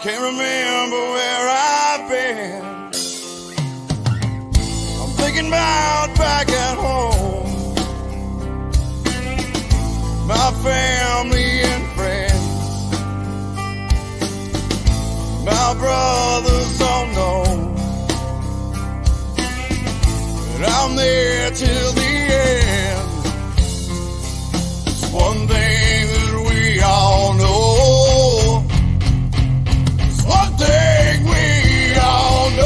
Can't remember where I've been. I'm thinking about back at home. My family and friends. My brothers don't know that I'm there till the end. It's one thing that we all know. It's one thing we all know.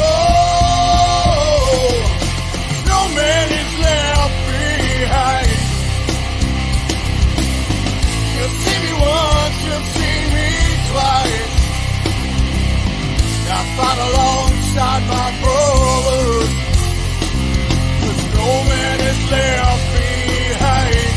No man is left behind. You'll see me once, you'll see me twice. I fight alongside my brothers. Cause no man is left behind.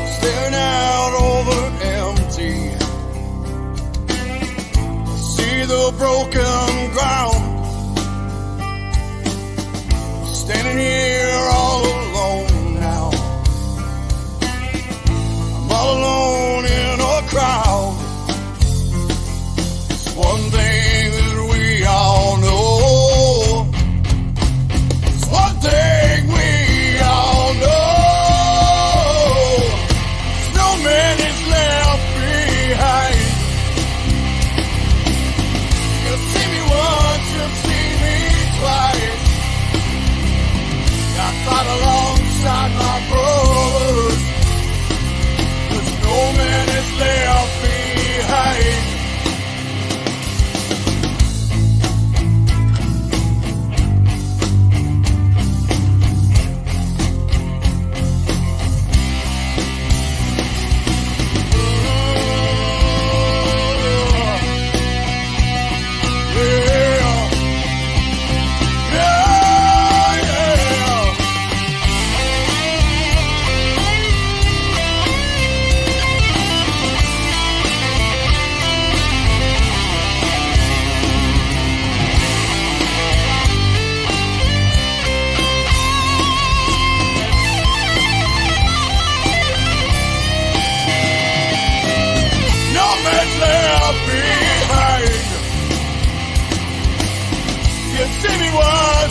Staring out over empty, see the broken ground. Standing here all alone now. I'm all alone in a crowd. It's one thing that we all know. It's one thing we all know. No man is left behind. You'll see me once, you'll see me twice. I fight alongside my brothers. Cause no man is left behind.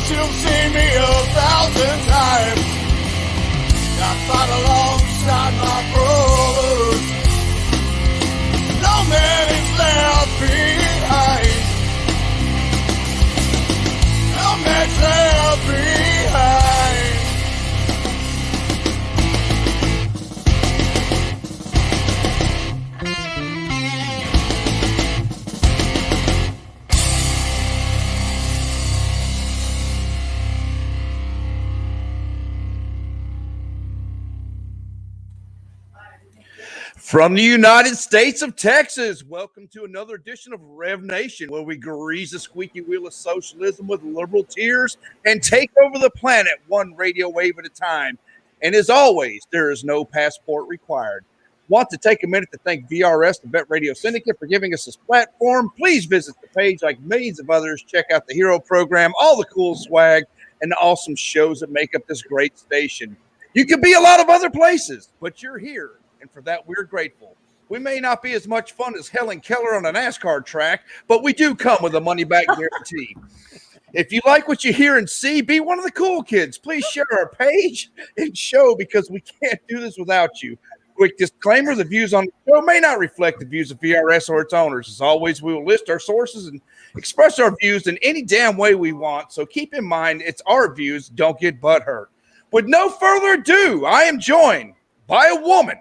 You'll see me 1,000 times. I fight alongside my brothers. No man is left behind. No man's left behind. From the United States of Texas, welcome to another edition of Rev Nation, where we grease the squeaky wheel of socialism with liberal tears and take over the planet one radio wave at a time. And as always, there is no passport required. Want to take a minute to thank VRS, the Vet Radio Syndicate, for giving us this platform. Please visit the page like millions of others. Check out the Hero Program, all the cool swag, and the awesome shows that make up this great station. You could be a lot of other places, but you're here. And for that, we're grateful. We may not be as much fun as Helen Keller on a NASCAR track, but we do come with a money-back guarantee. If you like what you hear and see, be one of the cool kids. Please share our page and show, because we can't do this without you. Quick disclaimer, the views on the show may not reflect the views of VRS or its owners. As always, we will list our sources and express our views in any damn way we want. So keep in mind, it's our views. Don't get butthurt. With no further ado, I am joined by a woman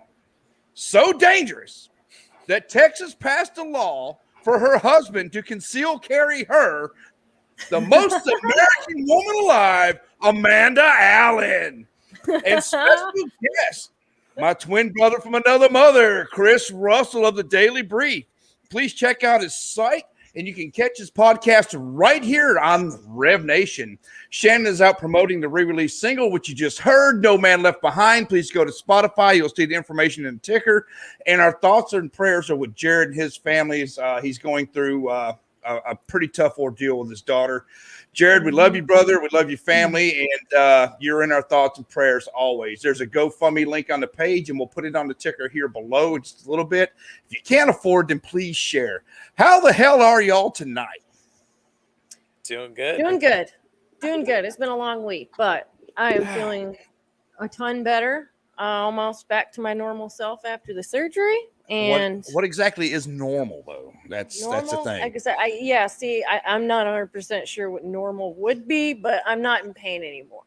so dangerous that Texas passed a law for her husband to conceal carry her, the most American woman alive, Amanda Allen. And special guest, my twin brother from another mother, Chris Russell of the Daily Brief. Please check out his site, and you can catch his podcast right here on Rev Nation. Shannon is out promoting the re-release single, which you just heard, No Man Left Behind. Please go to Spotify. You'll see the information in the ticker. And our thoughts and prayers are with Jared and his family. He's going through a pretty tough ordeal with his daughter. Jared, we love you, brother. We love your family, and you're in our thoughts and prayers always. There's a GoFundMe link on the page, and we'll put it on the ticker here below in just a little bit. If you can't afford, then please share. How the hell are y'all tonight? Doing good. Doing good. It's been a long week, but I am feeling a ton better. Almost back to my normal self after the surgery. And what exactly is normal, though? That's the thing. I'm not 100% sure what normal would be, but I'm not in pain anymore.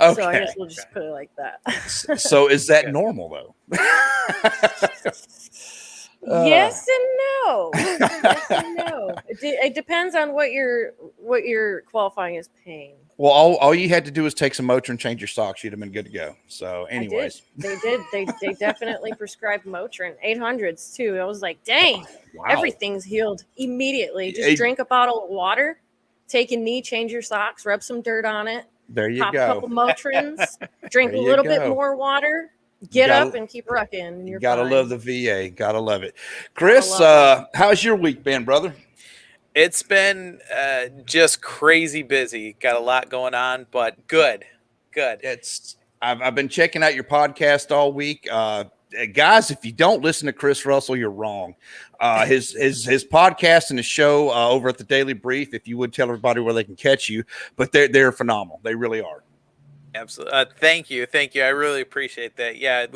Okay. So I guess we'll just put it like that. So is that normal, though? Yes and no. Yes and no. It depends on what you're qualifying as pain. Well, all you had to do was take some Motrin and change your socks. You'd have been good to go. So, anyways, They did. They definitely prescribed Motrin 800s too. I was like, dang, wow. Everything's healed immediately. Just drink a bottle of water, take a knee, change your socks, rub some dirt on it. There you pop go. A couple Motrins, drink a little bit more water. Get up and keep rucking. And you're gotta fine. love the VA. Gotta love it. Chris, how's your week been, brother? It's been just crazy busy. Got a lot going on, but good. I've been checking out your podcast all week. Guys, if you don't listen to Chris Russell, you're wrong. His podcast and his show over at the Daily Brief, if you would tell everybody where they can catch you, but they're phenomenal. They really are. Absolutely. Thank you. I really appreciate that. Yeah,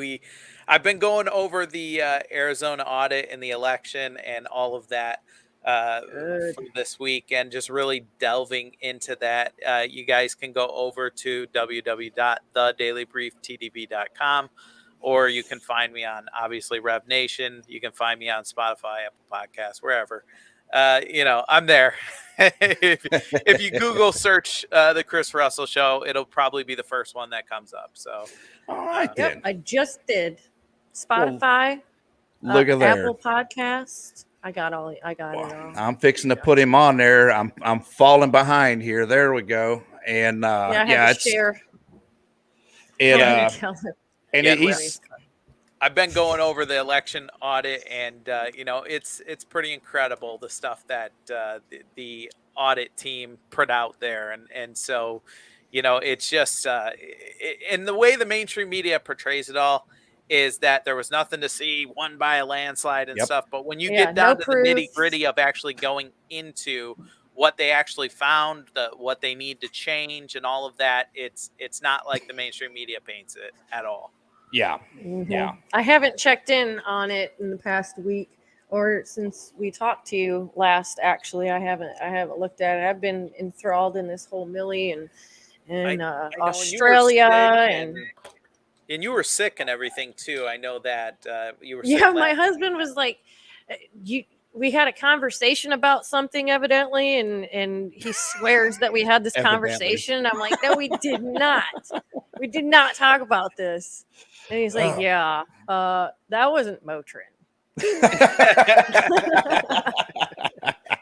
I've been going over the Arizona audit and the election and all of that for this week, and just really delving into that. You guys can go over to www.thedailybrieftdb.com, or you can find me on, obviously, Rev Nation. You can find me on Spotify, Apple Podcasts, wherever. I'm there. if you Google search the Chris Russell Show, it'll probably be the first one that comes up. So, all right, yep, I just did Spotify. Look at there. Apple Podcast. I got it all. I'm fixing to put him on there. I'm falling behind here. There we go. And it's share. I've been going over the election audit, and it's pretty incredible the stuff that the audit team put out there, and so it's just and the way the mainstream media portrays it all is that there was nothing to see, won by a landslide and stuff. But when you get down to the nitty gritty of actually going into what they actually found, what they need to change, and all of that, it's not like the mainstream media paints it at all. Yeah. Mm-hmm. Yeah. I haven't checked in on it in the past week or since we talked to you last. Actually, I haven't looked at it. I've been enthralled in this whole Millie and Australia and you were sick and everything too. I know that you were sick. Yeah, my husband was like, we had a conversation about something evidently, and he swears that we had this conversation. I'm like, no, we did not. We did not talk about this. And he's like, that wasn't Motrin.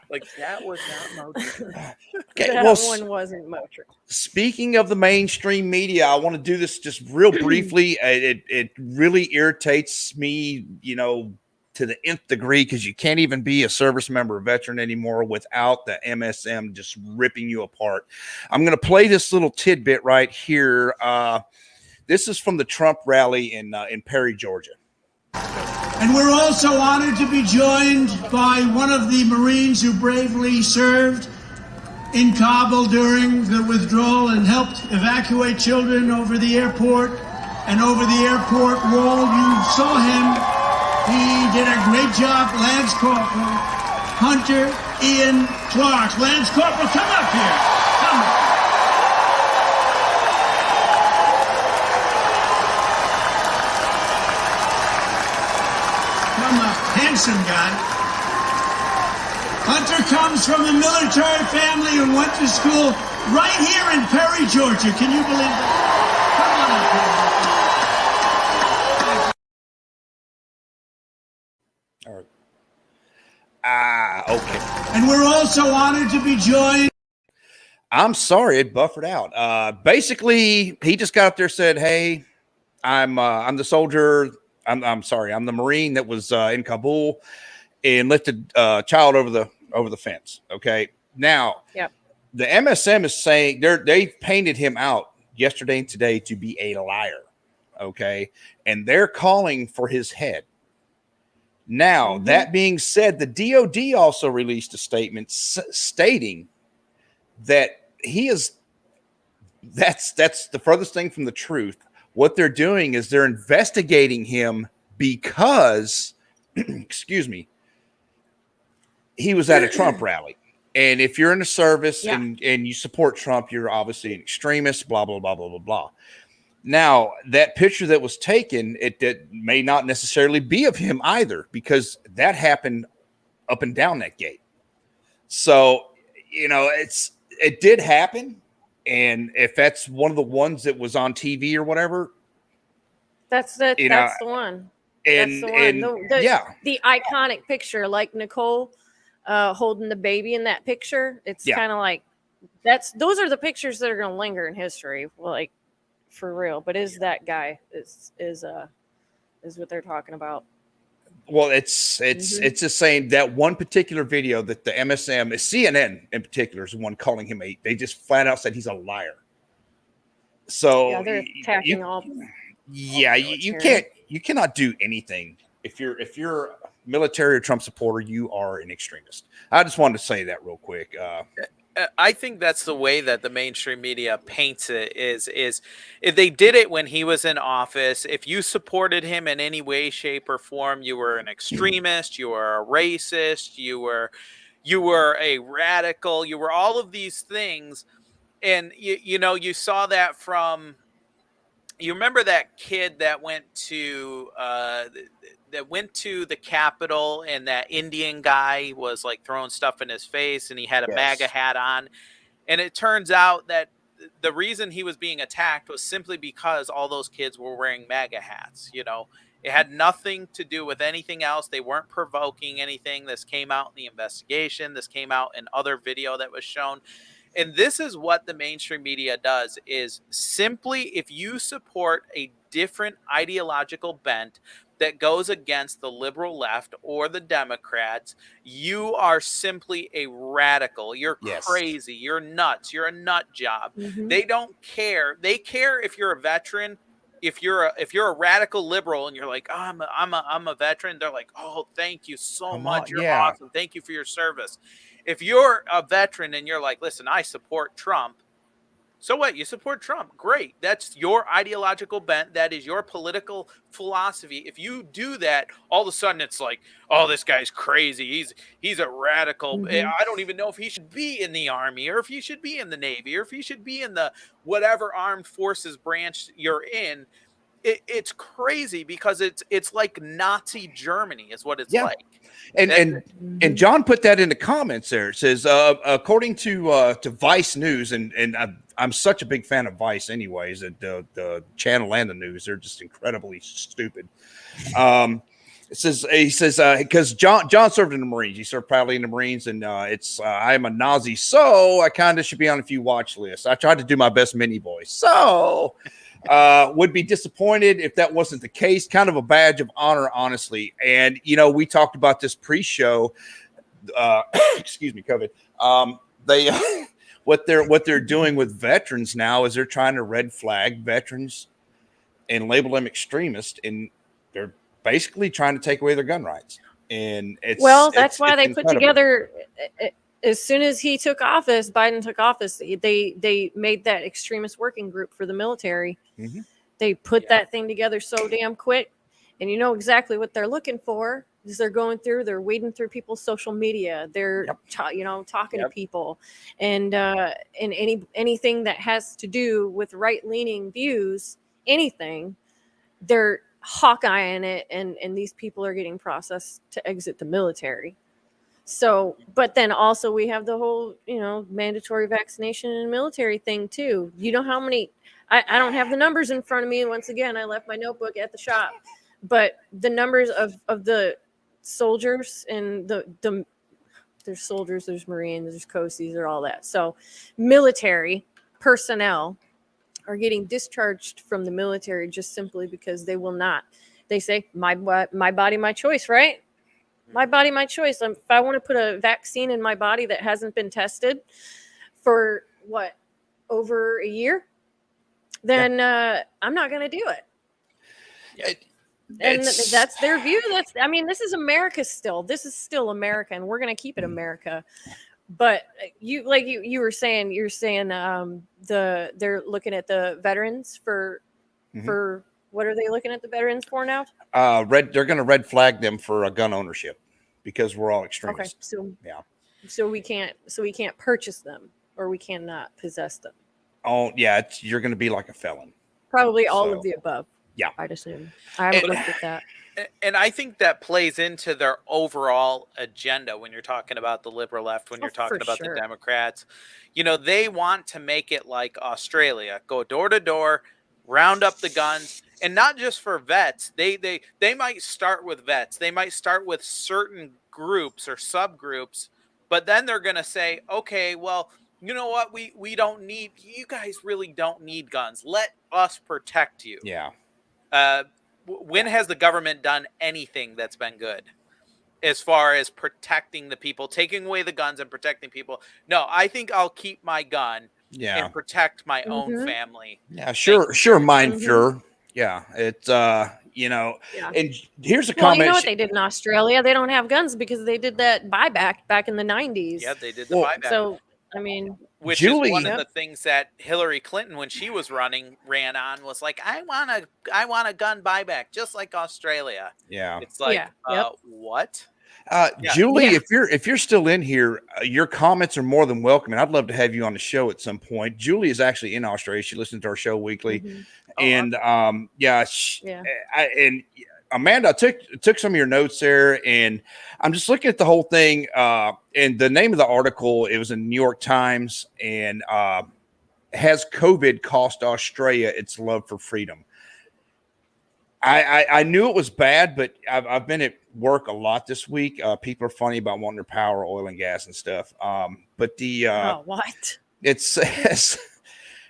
Like, that was not Motrin. Okay, that one wasn't Motrin. Speaking of the mainstream media, I want to do this just real briefly. It really irritates me, to the nth degree, because you can't even be a service member or veteran anymore without the MSM just ripping you apart. I'm going to play this little tidbit right here. This is from the Trump rally in Perry, Georgia. And we're also honored to be joined by one of the Marines who bravely served in Kabul during the withdrawal and helped evacuate children over the airport and over the airport wall. You saw him. He did a great job. Lance Corporal Hunter Ian Clark. Lance Corporal, come up here. Come up. Handsome guy. Hunter comes from a military family who went to school right here in Perry, Georgia. Can you believe that? Come on up here. Okay. And we're also honored to be joined. I'm sorry, it buffered out. Basically, he just got up there and said, "Hey, I'm the soldier. I'm sorry, I'm the Marine that was in Kabul and lifted a child over the over the fence. Okay. Now, Yep. the MSM is saying they painted him out yesterday and today to be a liar. Okay. And they're calling for his head. Now, that being said, the DOD also released a statement stating that that's the furthest thing from the truth. What they're doing is they're investigating him because, excuse me, he was at a Trump rally. And if you're in the service and you support Trump, you're obviously an extremist, blah, blah, blah, blah, blah, blah. Now, that picture that was taken, it may not necessarily be of him either, because that happened up and down that gate. So, you know, it did happen. And if that's one of the ones that was on TV or whatever, that's the one. And, the iconic picture, like Nicole holding the baby in that picture. It's kind of like those are the pictures that are going to linger in history, like for real. But is that guy is what they're talking about? Well, it's just saying that one particular video that the MSM, CNN in particular, is the one calling him they just flat out said he's a liar. So they're attacking all. Yeah, you cannot do anything if you're a military or Trump supporter. You are an extremist. I just wanted to say that real quick. I think that's the way that the mainstream media paints it is if they did it when he was in office. If you supported him in any way, shape, or form, you were an extremist, you were a racist, you were a radical, you were all of these things. And you saw that from, you remember that kid that went to the Capitol, and that Indian guy was like throwing stuff in his face, and he had a MAGA hat on. And it turns out that the reason he was being attacked was simply because all those kids were wearing MAGA hats. You know, it had nothing to do with anything else. They weren't provoking anything. This came out in the investigation. This came out in other video that was shown. And this is what the mainstream media does, is simply, if you support a different ideological bent that goes against the liberal left or the Democrats, you are simply a radical. You're crazy. You're nuts. You're a nut job. They don't care. They care if you're a veteran. If you're a radical liberal and you're like, oh, I'm a veteran, they're like, oh, thank you so much. You're awesome. Thank you for your service. If you're a veteran and you're like, listen, I support Trump. So what? You support Trump. Great. That's your ideological bent. That is your political philosophy. If you do that, all of a sudden it's like, oh, this guy's crazy. He's a radical. I don't even know if he should be in the Army, or if he should be in the Navy, or if he should be in the whatever armed forces branch you're in. It's crazy, because it's like Nazi Germany is what it's like. And John put that in the comments there. It says, according to Vice News, and I'm such a big fan of Vice anyways, the channel and the news, they're just incredibly stupid. He says, because John served in the Marines. He served proudly in the Marines, and I'm a Nazi, so I kind of should be on a few watch lists. I tried to do my best mini voice. So would be disappointed if that wasn't the case. Kind of a badge of honor, honestly. And, we talked about this pre-show. Excuse me, COVID. What they're doing with veterans now is they're trying to red flag veterans and label them extremist, and they're basically trying to take away their gun rights. And that's why they put together. As soon as Biden took office, they made that extremist working group for the military. They put that thing together so damn quick, and you know exactly what they're looking for. Is they're wading through people's social media. They're talking to people, and anything that has to do with right-leaning views, anything, they're hawkeyeing it, and these people are getting processed to exit the military. So, but then also we have the whole, mandatory vaccination and military thing too. You know how many, I don't have the numbers in front of me. Once again, I left my notebook at the shop, but the numbers of the soldiers and there's soldiers, there's Marines, there's Coasties, there's all that. So military personnel are getting discharged from the military just simply because they will not. They say, my body, my choice, right? My body, my choice. If I want to put a vaccine in my body that hasn't been tested for over a year, then I'm not going to do it. And that's their view. This is America still. This is still America, and we're going to keep it America. But you were saying, they're looking at the veterans for what are they looking at the veterans for now? They're going to red flag them for gun ownership because we're all extremists. Okay, so we can't purchase them, or we cannot possess them. Oh yeah, you're going to be like a felon. Probably all of the above. Yeah, I'd assume. I haven't looked at that. And I think that plays into their overall agenda when you're talking about the liberal left, when you're talking about the Democrats. They want to make it like Australia, go door to door, round up the guns, and not just for vets. They might start with vets. They might start with certain groups or subgroups, but then they're going to say, okay, well, you know what? We don't need, you guys really don't need guns. Let us protect you. Yeah. When has the government done anything that's been good as far as protecting the people, taking away the guns and protecting people? No, I think I'll keep my gun and protect my own family. Yeah, sure, mein Führer. Yeah, it's and here's a comment. You know what they did in Australia? They don't have guns because they did that buyback back in the 90s. Yeah, they did the buyback. So which is one of the things that Hillary Clinton, when she was running, ran on, was like, I want a gun buyback, just like Australia. Yeah, it's like, what? Julie, if you're still in here, your comments are more than welcome, and I'd love to have you on the show at some point. Julie is actually in Australia; she listens to our show weekly, and and Amanda, I took some of your notes there, and I'm just looking at the whole thing. And the name of the article, it was in the New York Times, and has COVID cost Australia its love for freedom? I knew it was bad, but I've been at work a lot this week. People are funny about wanting their power, oil, and gas and stuff. But it says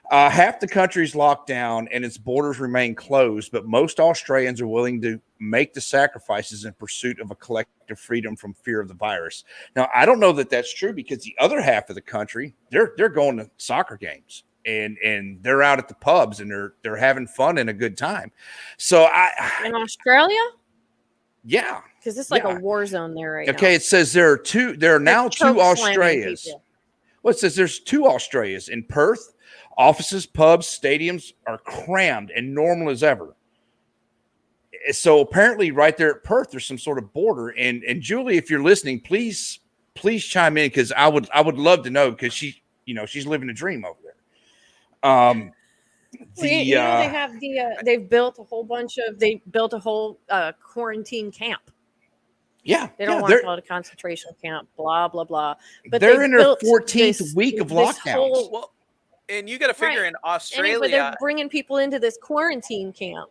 half the country's locked down and its borders remain closed, but most Australians are willing to make the sacrifices in pursuit of a collective freedom from fear of the virus. Now, I don't know that that's true, because the other half of the country, they're going to soccer games. And they're out at the pubs and they're having fun and a good time. So in Australia, yeah, because it's like a war zone there right now. Okay, it says there are now two Australias. Well, it says there's two Australias in Perth. Offices, pubs, stadiums are crammed and normal as ever. So apparently, right there at Perth, there's some sort of border. And Julie, if you're listening, please chime in, because I would love to know, because she's living a dream over there. They have they built a whole quarantine camp. Yeah, they don't want to call it a concentration camp. Blah blah blah. But they're in their 14th week of lockdowns. And you got to figure in Australia, but they're bringing people into this quarantine camp.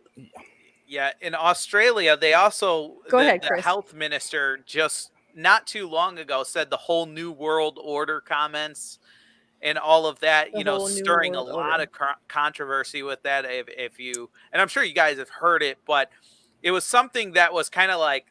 Yeah, in Australia, they also the health minister just not too long ago said the whole New World Order comments and all of that, stirring a lot of controversy with that. If you, and I'm sure you guys have heard it, but it was something that was kind of like,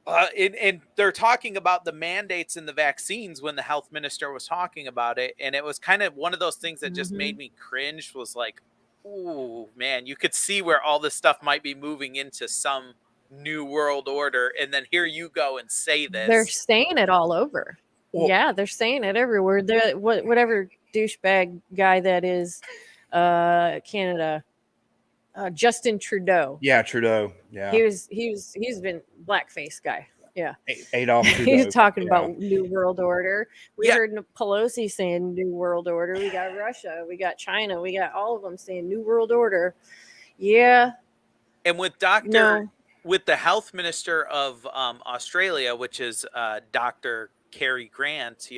and they're talking about the mandates and the vaccines when the health minister was talking about it. And it was kind of one of those things that just made me cringe, was like, ooh, man, you could see where all this stuff might be moving into some new world order. And then here you go and say this. They're saying it all over. Well, yeah, they're saying it everywhere. Whatever douchebag guy that is, Canada, Justin Trudeau. Yeah, Trudeau. Yeah, he's been blackface guy. Yeah, Adolf Trudeau. He's talking about New World Order. We heard Pelosi saying New World Order. We got Russia. We got China. We got all of them saying New World Order. Yeah. And with with the health minister of Australia, which is Dr. Cary Grant,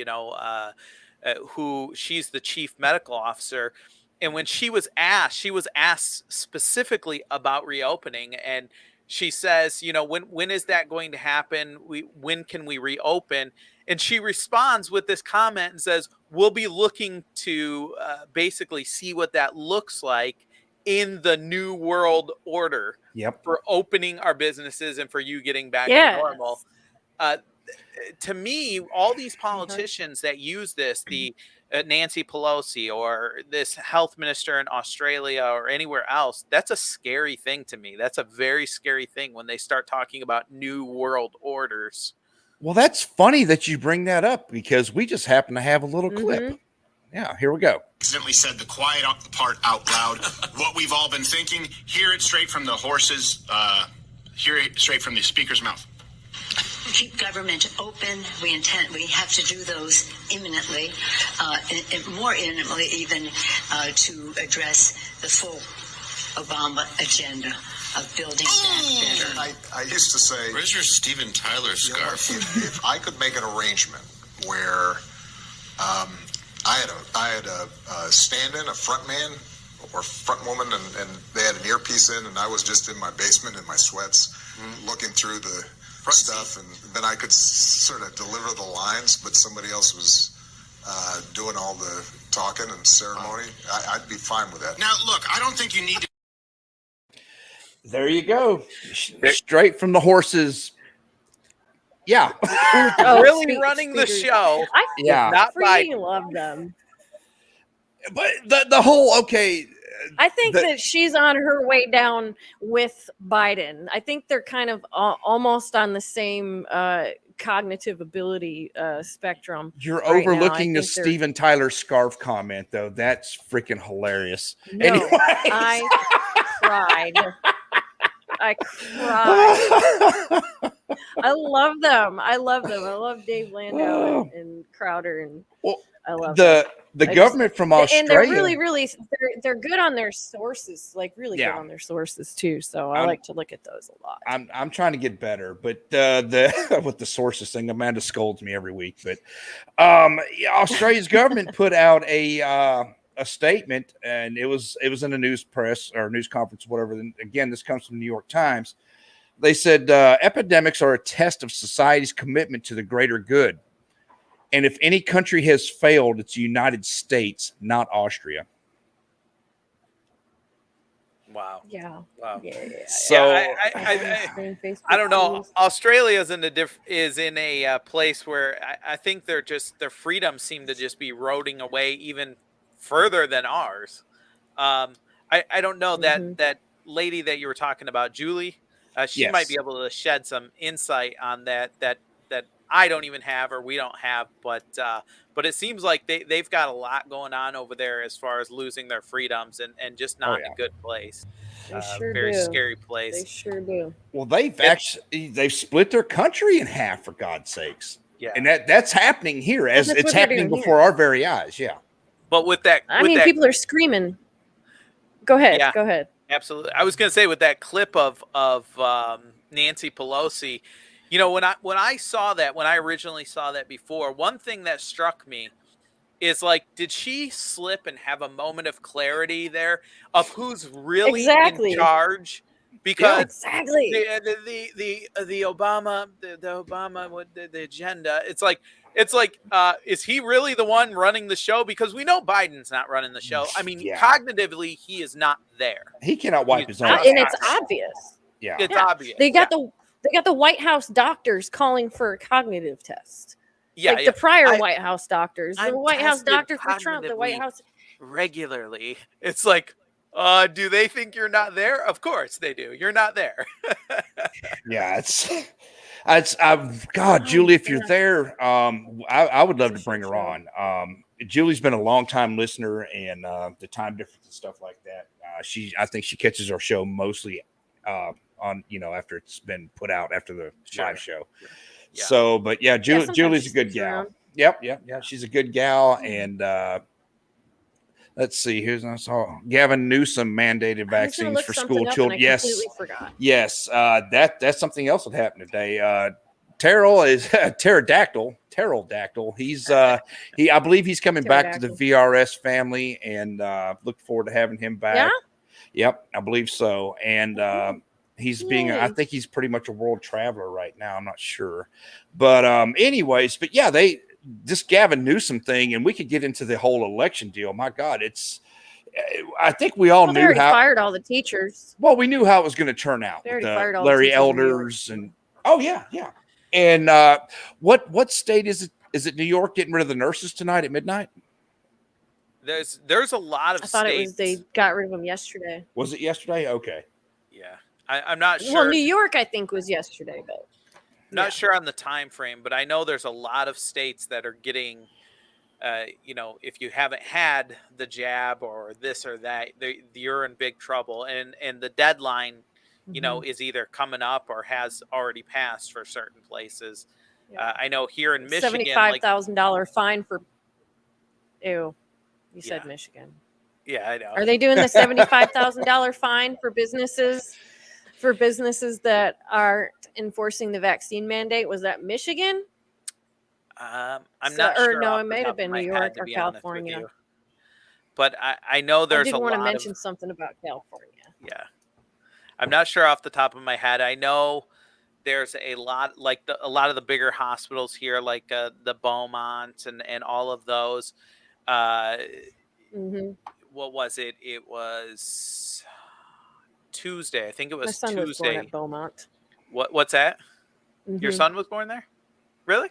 who she's the chief medical officer. And when she was asked specifically about reopening, and she says, when is that going to happen? When can we reopen? And she responds with this comment and says, we'll be looking to basically see what that looks like in the new world order Yep. for opening our businesses and for you getting back to Yes. normal. To me, all these politicians that use this, the Nancy Pelosi or this health minister in Australia or anywhere else, that's a scary thing to me. That's a very scary thing when they start talking about new world orders. Well, that's funny that you bring that up because we just happen to have a little clip. Yeah, here we go. Accidentally said the quiet part out loud. What we've all been thinking, hear it straight from the horses, hear it straight from the speaker's mouth. Keep government open. We have to do those imminently, more imminently even, to address the full Obama agenda of building back better. I used to say, where's your Steven Tyler scarf? If I could make an arrangement where I had a stand-in, a front man or front woman, and they had an earpiece in, and I was just in my basement in my sweats, looking through the stuff, and then I could sort of deliver the lines, but somebody else was doing all the talking and ceremony. I'd be fine with that. Now, look, I don't think you need to. There you go. Straight from the horses. Yeah. Really running the show. I not freaking love them. But the whole, okay. I think that she's on her way down with Biden. I think they're kind of almost on the same cognitive ability spectrum. You're right overlooking now. the Steven Tyler scarf comment, though. That's freaking hilarious. No, Anyways. I cried. I cried. I love them. I love Dave Landau and Crowder, and I love them. The government from Australia, and they're really they're good on their sources, like really good on their sources too. So I like to look at those a lot. I'm trying to get better, but the with the sources thing, Amanda scolds me every week. But Australia's government put out a statement, and it was in a news press or news conference, whatever. And again, this comes from the New York Times. They said epidemics are a test of society's commitment to the greater good. And if any country has failed, it's the United States, not Austria. Wow. Yeah. Wow. Yeah. So I don't know. Australia is in a place where I think their freedoms seem to just be eroding away even further than ours. I don't know that lady that you were talking about, Julie. She might be able to shed some insight on that I don't even have, or we don't have, but it seems like they've got a lot going on over there as far as losing their freedoms and just not in a good place. They sure very do. Scary place. They sure do. Well, they've split their country in half, for God's sakes. Yeah, and that's happening here as it's happening before our very eyes. Yeah, but with that, people are screaming. Go ahead. Yeah, go ahead. Absolutely. I was going to say with that clip of Nancy Pelosi. You know, when I saw that, when I originally saw that before, one thing that struck me is like, did she slip and have a moment of clarity there of who's really in charge? Because the Obama, the agenda, it's like, is he really the one running the show? Because we know Biden's not running the show. I mean, cognitively, he is not there. He cannot wipe his own. And it's obvious. Yeah, it's obvious. They got the White House doctors calling for a cognitive test. Yeah, the prior White House doctors, the White House doctor for Trump, the White House regularly. It's like, do they think you're not there? Of course they do. You're not there. Yeah, it's God, Julie, if you're there, I would love to bring her on. Julie's been a long time listener, and the time difference and stuff like that. I think she catches our show mostly on after it's been put out after the live show. Yeah. So, but yeah, Julie's a good gal. Yep. She's a good gal, and let's see. I saw Gavin Newsom mandated vaccines for school children. Yes, yes. That's something else that happened today. Terrell is pterodactyl. He's I believe he's coming back to the VRS family, and look forward to having him back. Yeah? Yep, I believe so. And he's I think he's pretty much a world traveler right now. I'm not sure. But anyways, but yeah, this Gavin Newsom thing, and we could get into the whole election deal. My God, it's I think we all Well, they knew already how. fired all the teachers. Well, we knew how it was going to turn out. They already with, fired all the Larry teachers in New York. Elders and yeah. And what state is it? Is it New York getting rid of the nurses tonight at midnight? There's a lot of I thought states. it was they got rid of them yesterday. Was it yesterday? Okay. Yeah, I'm not sure. Well, New York, I think, was yesterday, but Not sure on the time frame, but I know there's a lot of states that are getting, if you haven't had the jab or this or that, you're in big trouble. And the deadline, is either coming up or has already passed for certain places. Yeah. I know here in Michigan, $75,000 fine for. Ew, you said Michigan. Yeah, I know. Are they doing the $75,000 fine for businesses that aren't enforcing the vaccine mandate? Was that Michigan? I'm not sure. Or no, off it the may top have of been my New head, York to or be honest with California. you. But I know there's I did a want lot to of mention something about California. Yeah. I'm not sure off the top of my head. I know there's a lot, like a lot of the bigger hospitals here, like the Beaumont and all of those. What was it? It was Tuesday. I think it was My son Tuesday. was born at Beaumont. What's that? Your son was born there? Really?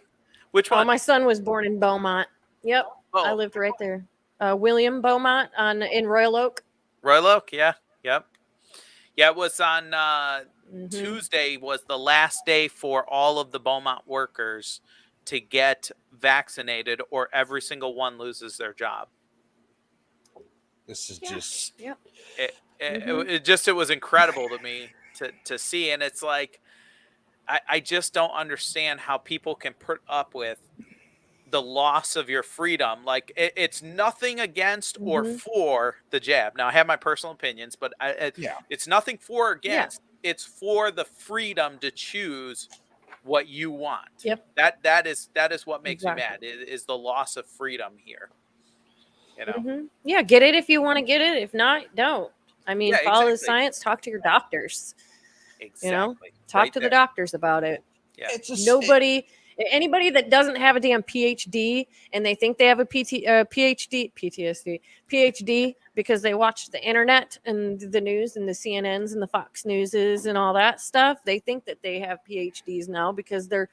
Which one? Oh, my son was born in Beaumont. Yep. Oh. I lived right there. William Beaumont in Royal Oak. Royal Oak, yeah. Yep. Yeah, it was on Tuesday was the last day for all of the Beaumont workers to get vaccinated, or every single one loses their job. This is just it was incredible to me to see, and it's like I just don't understand how people can put up with the loss of your freedom. Like it's nothing against or for the jab. Now I have my personal opinions, but it's nothing for or against. Yeah. It's for the freedom to choose what you want. Yep. That is what makes me mad. Is the loss of freedom here. Yeah, get it if you want to get it. If not, don't. I mean, follow the science. Talk to your doctors. Exactly. Talk to the doctors about it. Yeah. It's just, anybody that doesn't have a damn PhD and they think they have a PhD because they watch the internet and the news and the CNNs and the Fox Newses and all that stuff. They think that they have PhDs now because they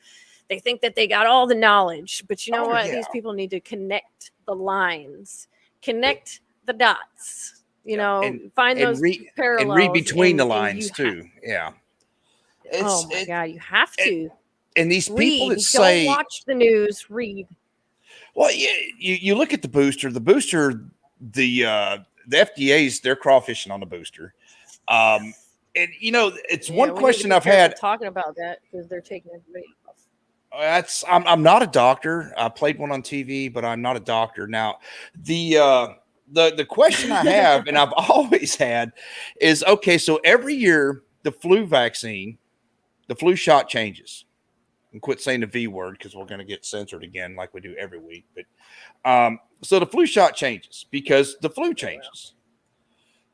think that they got all the knowledge. But you know what? Yeah. These people need to connect the lines, connect the dots, find those parallels. And read between the lines too. Yeah. Oh my God, you have to. And these people that say, don't watch the news, read. Well, you look at the booster. The booster, the FDA's, they're crawfishing on the booster. And it's one question I've had talking about that because they're taking everybody off. I'm not a doctor. I played one on TV, but I'm not a doctor. Now, the question I have, and I've always had, is okay. So every year, the flu shot changes. And quit saying the V word because we're going to get censored again, like we do every week. But so the flu shot changes because the flu changes.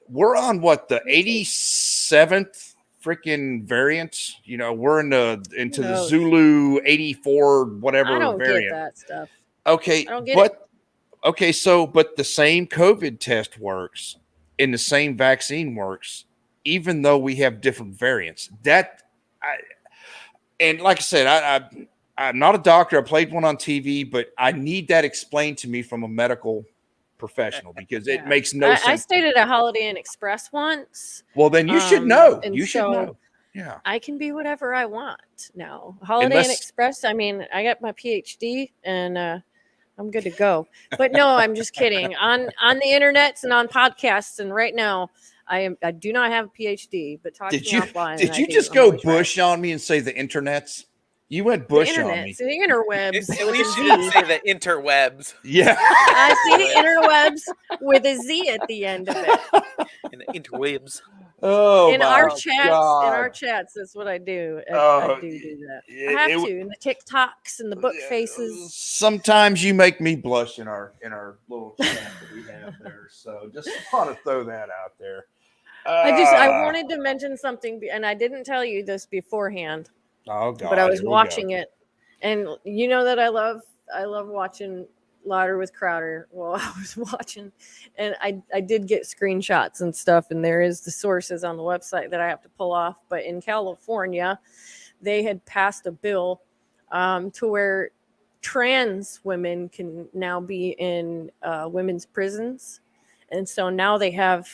We're on the 87th freaking variant. We're into the Zulu 84 whatever I don't variant. Get that stuff. Okay, I don't get it. Okay, but the same COVID test works and the same vaccine works, even though we have different variants. And like I said, I'm not a doctor. I played one on TV, but I need that explained to me from a medical professional because it makes no sense. I stayed at a Holiday Inn Express once. Well, then you should know. You should know. Yeah. I can be whatever I want now. Holiday Inn Express, I mean, I got my PhD and I'm good to go. But no, I'm just kidding. On the internets and on podcasts and right now, I do not have a PhD, but talk to me offline. Did you just go Bush on me and say the internets? You went Bush on me. The interwebs. At least you didn't say the interwebs. Yeah. I see the interwebs with a Z at the end of it. In the interwebs. Oh, in our chats, that's what I do. I do that. I have to. In the TikToks and the book faces. Sometimes you make me blush in our little chat that we have there. So just want to throw that out there. I wanted to mention something, and I didn't tell you this beforehand. Oh God! But I was watching it, and you know that I love watching Louder with Crowder while I was watching, and I did get screenshots and stuff, and there is the sources on the website that I have to pull off. But in California, they had passed a bill to where trans women can now be in women's prisons, and so now they have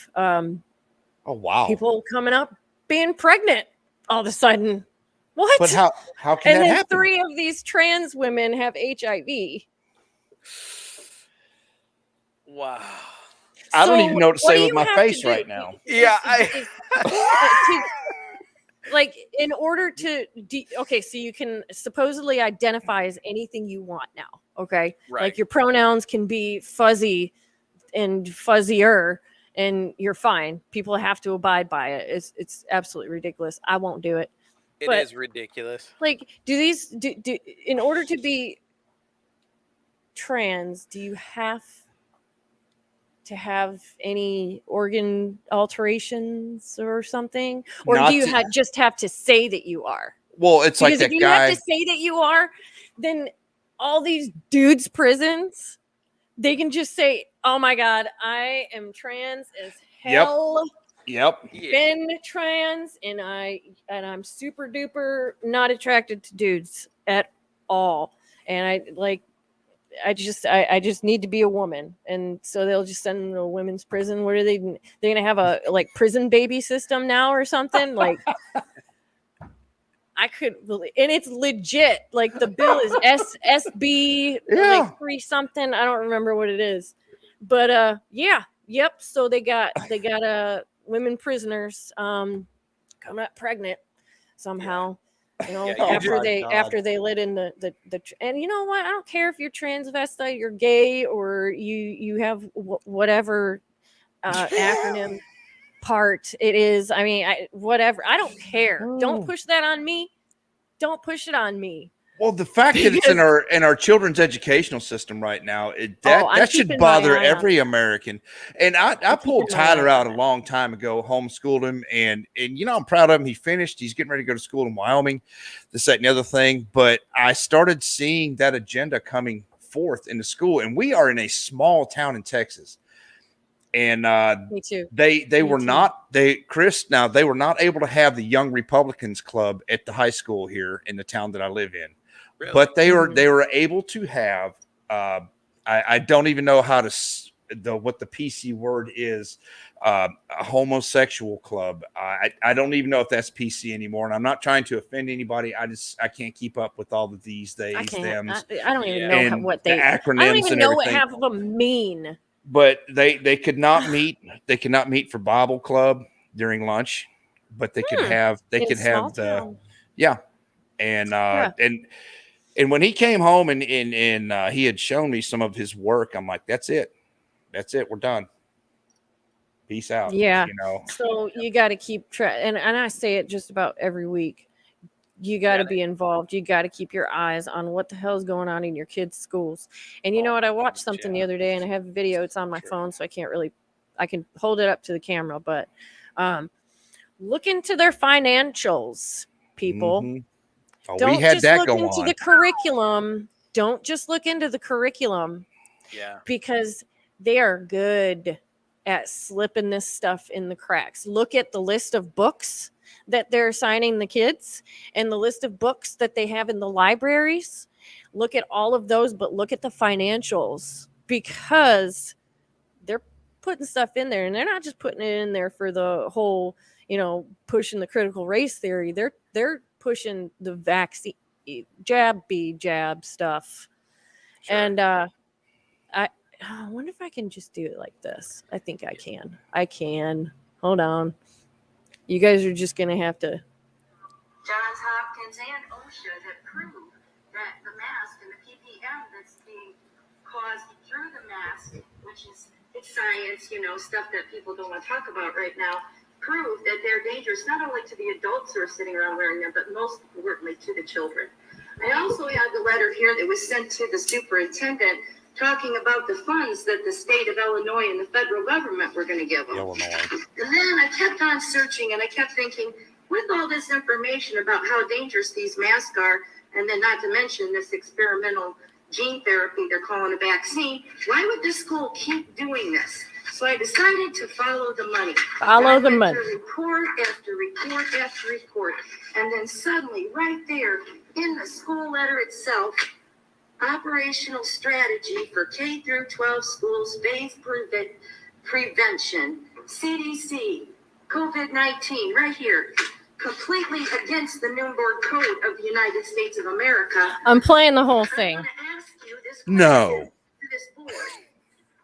people coming up being pregnant all of a sudden. What? But how can and that then happen? 3 of these trans women have HIV. Wow. I don't So even know what to what say do with you my have face to do? right now. Yeah, Like, in order to okay, so you can supposedly identify as anything you want now. Okay, Right. like your pronouns can be fuzzy and fuzzier, and you're fine. People have to abide by it. It's absolutely ridiculous. I won't do it. It But, is ridiculous. like, do in order to be trans, do you have to have any organ alterations or something, or Not do you to- just have to say that you are? Well, it's like Because that if you guy. have to say that you are, then all these dudes' prisons, they can just say, "Oh my God, I am trans as hell. Yep. Been trans, and I'm super duper not attracted to dudes at all, and I just need to be a woman." And so they'll just send them to a women's prison. What are they? They're gonna have a like prison baby system now or something? Like, I could believe, and it's legit. Like, the bill is SB like 3 something. I don't remember what it is, but yep. So they got women prisoners coming up pregnant somehow. You know, after they let in the and you know what? I don't care if you're transvestite, you're gay, or you have whatever acronym part it is. I mean, whatever. I don't care. Don't push that on me. Don't push it on me. Well, the fact that it's in our children's educational system right now, that should bother every American. And I pulled Tyler out a long time ago, homeschooled him, and you know, I'm proud of him. He finished. He's getting ready to go to school in Wyoming, this, that, and the other thing. But I started seeing that agenda coming forth in the school, and we are in a small town in Texas. And me too. They were not able to have the Young Republicans Club at the high school here in the town that I live in. Really? But they were able to have I don't even know how to what the PC word is, a homosexual club. I don't even know if that's PC anymore, and I'm not trying to offend anybody. I can't keep up with all of these days. I don't even know what the acronyms. I don't even and know everything. what half of them mean. But they could not meet. They could not meet for Bible club during lunch, but they could have. They could have the and when he came home and he had shown me some of his work, I'm like, that's it, we're done. Peace out. Yeah, you know. So you got to keep track, and I say it just about every week. You got to be involved. You got to keep your eyes on what the hell is going on in your kids' schools. And you know what? I watched something the other day, and I have a video. It's on my phone, so I can hold it up to the camera. But look into their financials, people. Mm-hmm. Oh, Don't we had just that look go into on. the curriculum. Don't just look into the curriculum. Yeah. Because they are good at slipping this stuff in the cracks. Look at the list of books that they're assigning the kids and the list of books that they have in the libraries. Look at all of those, but look at the financials, because they're putting stuff in there, and they're not just putting it in there for the whole, pushing the critical race theory. They're pushing the vaccine jab stuff. Sure. And I wonder if I can just do it like this. I think I can. Hold on. You guys are just going to have to. Johns Hopkins and OSHA that prove that the mask and the ppm that's being caused through the mask, which is science, stuff that people don't want to talk about right now, prove that they're dangerous not only to the adults who are sitting around wearing them, but most importantly to the children. I also have the letter here that was sent to the superintendent talking about the funds that the state of Illinois and the federal government were going to give them. And then I kept on searching, and I kept thinking, with all this information about how dangerous these masks are, and then not to mention this experimental gene therapy, they're calling a vaccine. Why would this school keep doing this? So I decided to follow the money. Follow the money. Report after report after report. And then suddenly, right there in the school letter itself, operational strategy for K through 12 schools, phase prevention, CDC, COVID-19, right here. Completely against the Nuremberg Code of the United States of America. I'm playing the whole thing. I want to ask you this No. question to this board.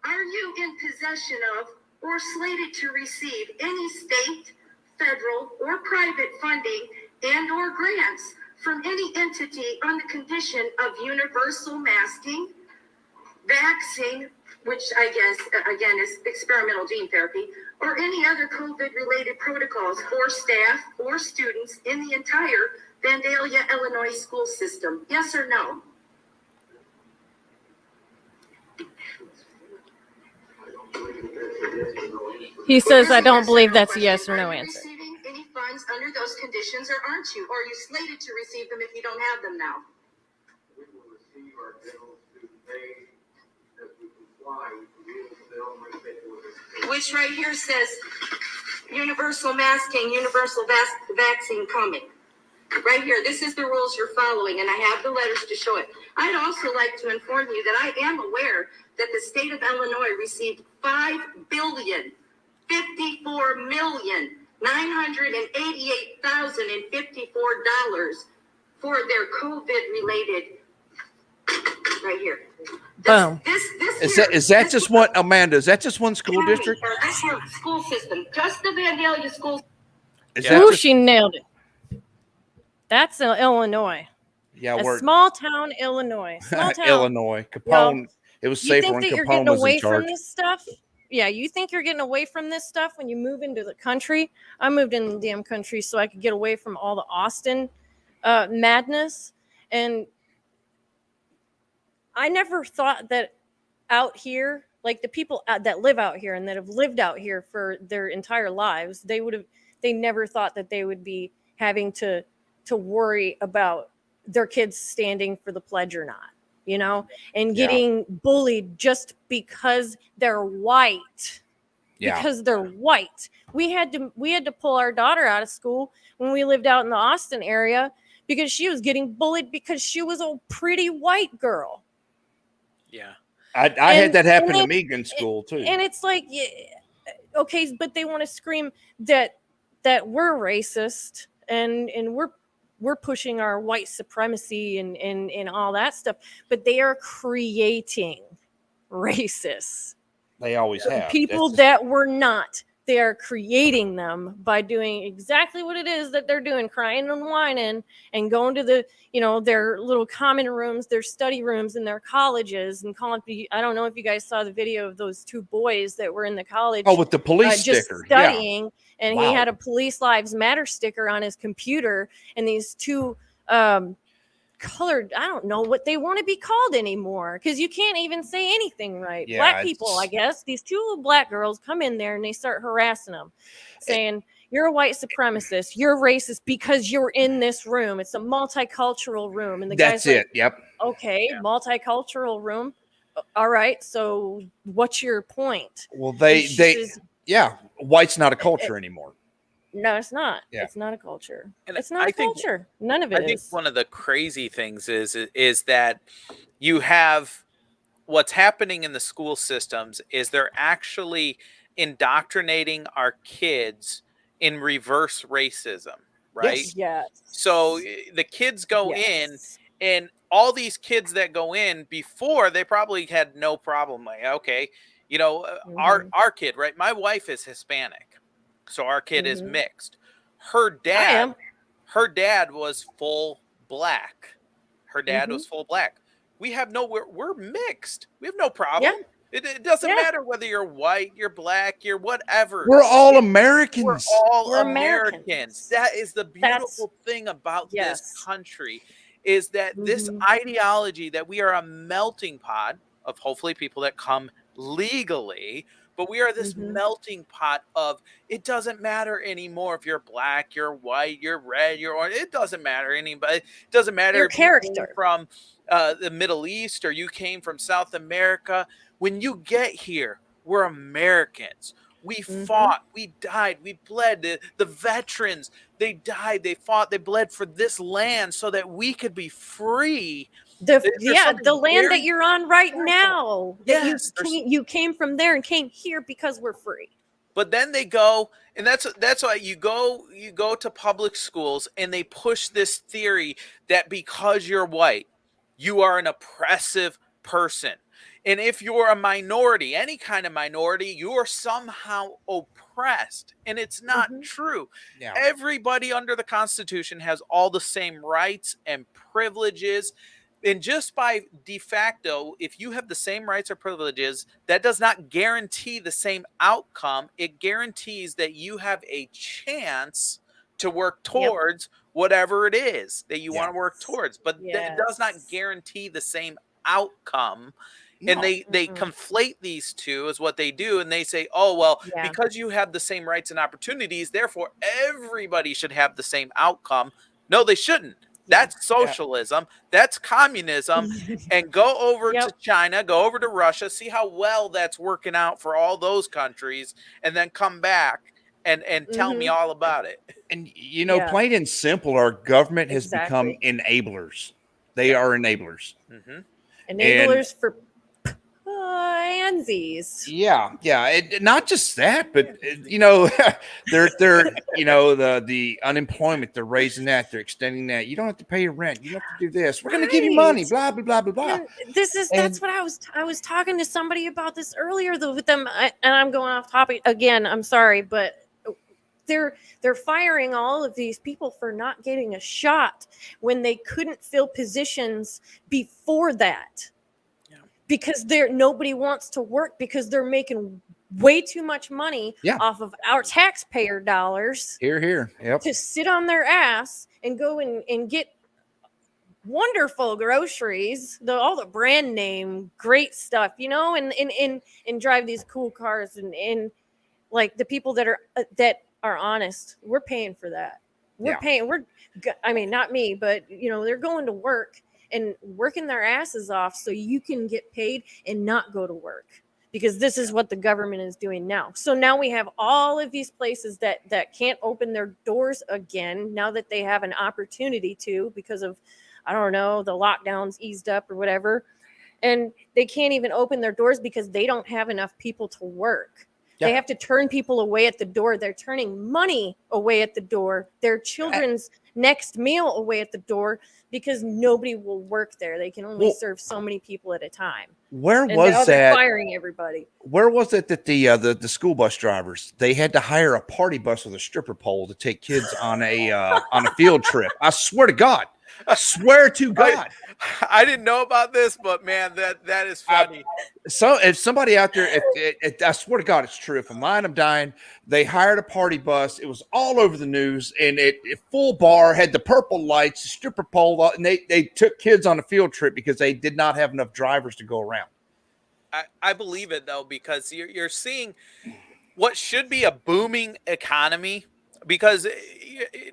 Are you in possession of or slated to receive any state, federal, or private funding and or grants from any entity on the condition of universal masking, vaccine, which I guess, again, is experimental gene therapy, or any other COVID-related protocols for staff or students in the entire Vandalia, Illinois school system? Yes or no? He says, I don't believe that's a yes or no answer. Are you receiving any funds under those conditions, or aren't you? Or are you slated to receive them if you don't have them now? We will receive our general student aid as we comply with the rules of the Illinois State Board of Education. Which right here says universal masking, universal vaccine coming. Right here, this is the rules you're following, and I have the letters to show it. I'd also like to inform you that I am aware that the state of Illinois received $5,988,054 for their COVID-related. Right here. Boom. Is that just one, Amanda? Is that just one school district? This here school system, just the Vandalia school. Is that Ooh, just, she nailed it. That's Illinois. yeah, A we're small town, Illinois. Small town. Illinois. Capone. It was You safer think when that you're Capone getting was away in charge. from this stuff? Yeah, you think you're getting away from this stuff when you move into the country? I moved in the damn country so I could get away from all the Austin madness. And I never thought that out here, like the people that live out here and that have lived out here for their entire lives, they never thought that they would be having to worry about their kids standing for the pledge or not, you know, and getting bullied just because they're white. Yeah. Because they're white. We had to pull our daughter out of school when we lived out in the Austin area because she was getting bullied because she was a pretty white girl. Yeah. I had that happen to me in school too. And it's like, okay, but they want to scream that we're racist and we're pushing our white supremacy and all that stuff, but they are creating racists. They always have. People that were not. They are creating them by doing exactly what it is that they're doing, crying and whining and going to the, their little common rooms, their study rooms in their colleges and calling. I don't know if you guys saw the video of those two boys that were in the college. Oh, with the police just sticker. studying. Yeah. And he had a Police Lives Matter sticker on his computer. And these two colored, I don't know what they want to be called anymore because you can't even say anything right. Yeah, black people, I guess. These two little black girls come in there and they start harassing them, saying, you're a white supremacist, you're racist because you're in this room. It's a multicultural room. And the guy's like, Yep. Okay, multicultural room. All right. So what's your point? Well, white's not a culture anymore. No, it's not. Yeah. It's not a culture. And It's not a culture. None of it I think is. one of the crazy things is that you have what's happening in the school systems is they're actually indoctrinating our kids in reverse racism, right? Yes. So the kids go in, and all these kids that go in before, they probably had no problem. Like, okay, our kid, right? My wife is Hispanic. So our kid is mixed. Her dad was full black. Her dad was full black. We're mixed. We have no problem. Yeah. It doesn't matter whether you're white, you're black, you're whatever. We're all Americans. We're Americans. That is the beautiful thing about this country is that this ideology that we are a melting pot of hopefully people that come legally, but we are this melting pot of it doesn't matter anymore if you're black, you're white, you're red, you're orange. It doesn't matter anybody. It doesn't matter your if character you came from the Middle East or you came from South America, when you get here, we're Americans. We fought, we died, we bled. The veterans, they died, they fought, they bled for this land so that we could be free. The land that you're on right now. Yes, you came from there and came here because we're free. But then they go, and that's why you go to public schools and they push this theory that because you're white, you are an oppressive person. And if you're a minority, any kind of minority, you are somehow oppressed. And it's not true. Yeah. Everybody under the Constitution has all the same rights and privileges. And just by de facto, if you have the same rights or privileges, that does not guarantee the same outcome. It guarantees that you have a chance to work towards whatever it is that you want to work towards. But it does not guarantee the same outcome. And they conflate these two is what they do. And they say, oh, well, because you have the same rights and opportunities, therefore everybody should have the same outcome. No, they shouldn't. That's socialism. That's communism. And go over to China, go over to Russia, see how well that's working out for all those countries, and then come back and tell me all about it. And, you know, plain and simple, our government has become enablers. They are enablers. Enablers for pansies. Yeah. Not just that, but you know, they're you know, the unemployment, they're raising that, they're extending that. You don't have to pay your rent. You don't have to do this. We're going to give you money. Blah blah blah blah blah. That's what I was talking to somebody about this earlier though with them, and I'm going off topic again. I'm sorry, but they're firing all of these people for not getting a shot when they couldn't fill positions before that. Because nobody wants to work because they're making way too much money off of our taxpayer dollars. Here. Yep. To sit on their ass and go and get wonderful groceries, all the brand name, great stuff, you know, and drive these cool cars and like the people that are honest, we're paying for that. I mean, not me, but you know, they're going to work and working their asses off so you can get paid and not go to work, because this is what the government is doing now. So now we have all of these places that can't open their doors again now that they have an opportunity to, because of, I don't know, the lockdowns eased up or whatever. And they can't even open their doors because they don't have enough people to work. They have to turn people away at the door. They're turning money away at the door. Their children's next meal away at the door because nobody will work there. They can only serve so many people at a time. Where was that? Firing everybody. Where was it that the school bus drivers, they had to hire a party bus with a stripper pole to take kids on a field trip? I swear to God. I swear to God. I didn't know about this, but man, that is funny. So if somebody out there, if I swear to God, it's true. If I'm lying, I'm dying. They hired a party bus. It was all over the news, and it full bar, had the purple lights, the stripper pole, and they took kids on a field trip because they did not have enough drivers to go around. I believe it though, because you're seeing what should be a booming economy. Because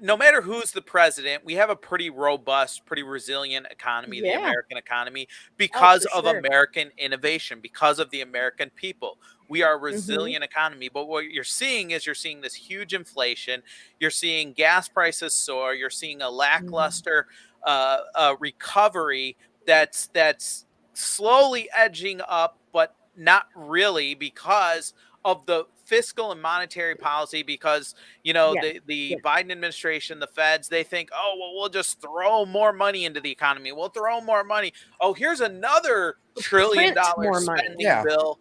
no matter who's the president, we have a pretty robust, pretty resilient economy, the American economy, because of American innovation, because of the American people. We are a resilient economy. But what you're seeing this huge inflation. You're seeing gas prices soar. You're seeing a lackluster recovery that's slowly edging up, but not really, because of the fiscal and monetary policy, because, you know, the Biden administration, the feds, they think, oh, well, we'll just throw more money into the economy. We'll throw more money. Oh, here's another $1 trillion spending bill.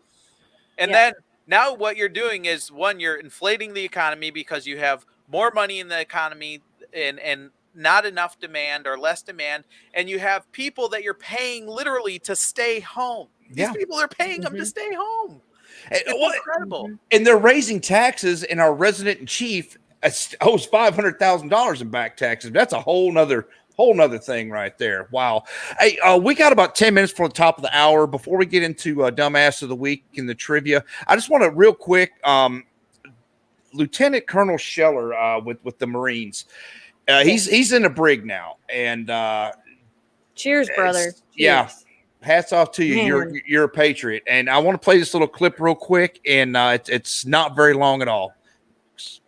And then now what you're doing is, one, you're inflating the economy because you have more money in the economy and not enough demand or less demand. And you have people that you're paying literally to stay home. These people are paying them to stay home. It's incredible. And they're raising taxes, and our resident in chief owes $500,000 in back taxes. That's a whole nother thing right there. Wow. Hey, we got about 10 minutes for the top of the hour before we get into Dumbass of the Week and the trivia. I just want to real quick, Lieutenant Colonel Scheller with the Marines. He's in a brig now, and Cheers, brother. Yeah. Cheers. Hats off to you. Man. You're a patriot. And I want to play this little clip real quick, and it's not very long at all.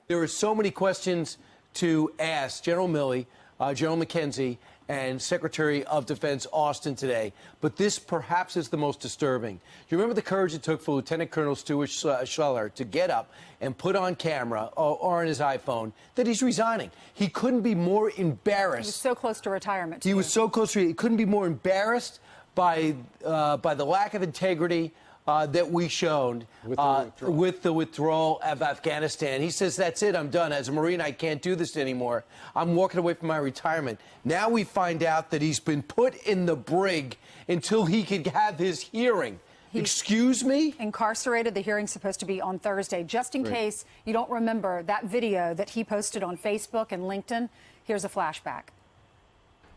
There are so many questions to ask General Milley, General McKenzie, and Secretary of Defense Austin today, but this perhaps is the most disturbing. You remember the courage it took for Lieutenant Colonel Stuart Schleller to get up and put on camera or on his iPhone that he's resigning. He couldn't be more embarrassed. He was so close to retirement. He was so close to it. He couldn't be more embarrassed by the lack of integrity that we showed with the withdrawal of Afghanistan. He says, that's it, I'm done. As a Marine, I can't do this anymore. I'm walking away from my retirement. Now we find out that he's been put in the brig until he could have his hearing. Excuse me? Incarcerated. The hearing's supposed to be on Thursday. Just in case you don't remember that video that he posted on Facebook and LinkedIn, here's a flashback.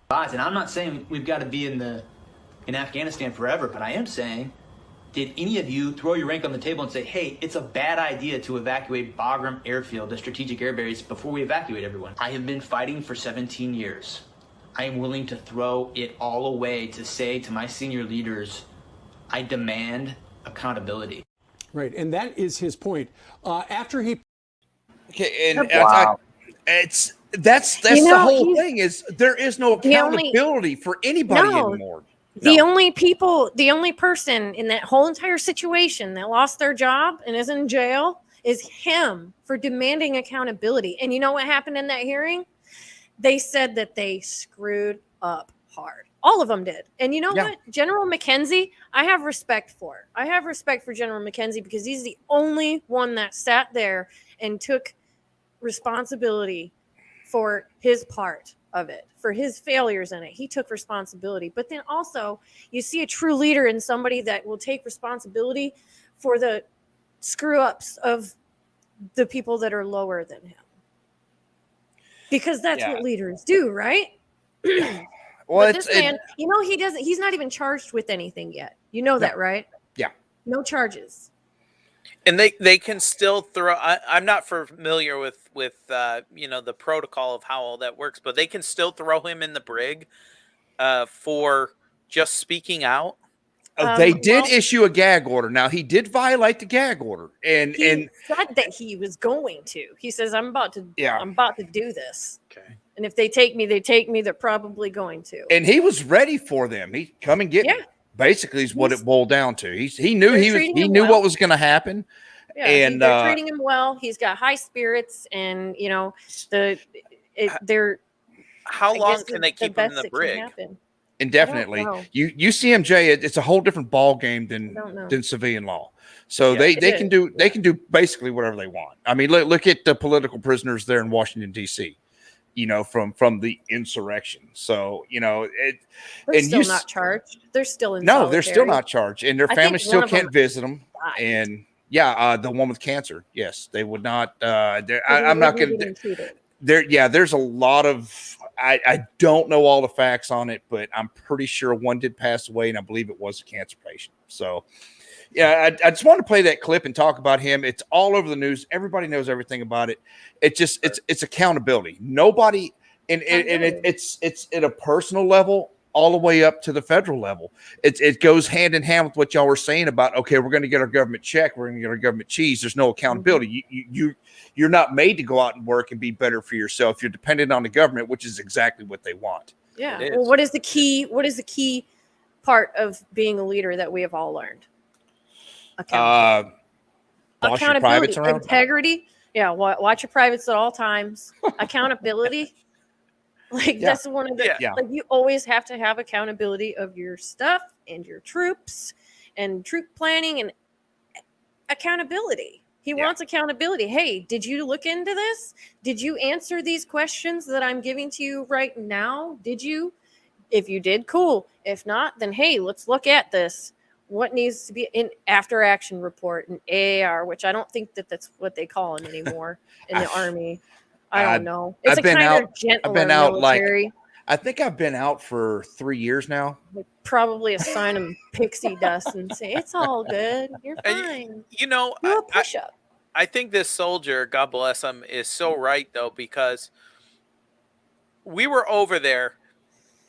And I'm not saying we've got to be in Afghanistan forever, but I am saying, did any of you throw your rank on the table and say, hey, it's a bad idea to evacuate Bagram Airfield, the strategic air base, before we evacuate everyone? I have been fighting for 17 years. I am willing to throw it all away to say to my senior leaders, I demand accountability. Right, and that is his point. After he... Okay, and that's the whole thing is there is no accountability for anybody anymore. The only person in that whole entire situation that lost their job and is in jail is him for demanding accountability. And you know what happened in that hearing? They said that they screwed up hard. All of them did. And you know what? General McKenzie, I have respect for. I have respect for General McKenzie because he's the only one that sat there and took responsibility for his part of it, for his failures in it. He took responsibility. But then also you see a true leader in somebody that will take responsibility for the screw ups of the people that are lower than him. Because that's what leaders do, right? Well, but this man, you know, he's not even charged with anything yet. You know that, right? Yeah. No charges. And they can still throw. I'm not familiar with you know, the protocol of how all that works, but they can still throw him in the brig for just speaking out. They did issue a gag order. Now he did violate the gag order, and he said that he was going to. He says, "I'm about to do this." Okay. And if they take me, they take me. They're probably going to. And he was ready for them. He come and get me. Basically, is what it boiled down to. He knew he knew what was going to happen. Yeah, and they're treating him well. He's got high spirits, and you know they're. How long can they keep him in the brig? Indefinitely. You CMJ, it's a whole different ball game than civilian law. So they can do basically whatever they want. I mean, look at the political prisoners there in Washington D.C. You know, from the insurrection. So you know, they're still not charged. They're still in. No, they're still not charged, and their families still can't visit them. And the one with cancer. Yes, they would not. I'm not going to. There's a lot of. I don't know all the facts on it, but I'm pretty sure one did pass away, and I believe it was a cancer patient. So, I just want to play that clip and talk about him. It's all over the news. Everybody knows everything about it. It's accountability. Nobody, and it's at a personal level all the way up to the federal level. It goes hand in hand with what y'all were saying about, okay, we're going to get our government check. We're going to get our government cheese. There's no accountability. You're not made to go out and work and be better for yourself. You're dependent on the government, which is exactly what they want. Yeah. Well, what is the key part of being a leader that we have all learned? Accountability, integrity. Yeah. Watch your privates at all times. Accountability. That's one of the, like, you always have to have accountability of your stuff and your troops and troop planning and accountability. He wants accountability. Hey, did you look into this? Did you answer these questions that I'm giving to you right now? Did you? If you did, cool. If not, then hey, let's look at this. What needs to be in after action report, an AAR, which I don't think that's what they call them anymore in the Army. I don't know. It's I've been out military. I think I've been out for 3 years now. They'd probably assign them pixie dust and say, it's all good. You're fine. You know, I think this soldier, God bless him, is so right, though, because we were over there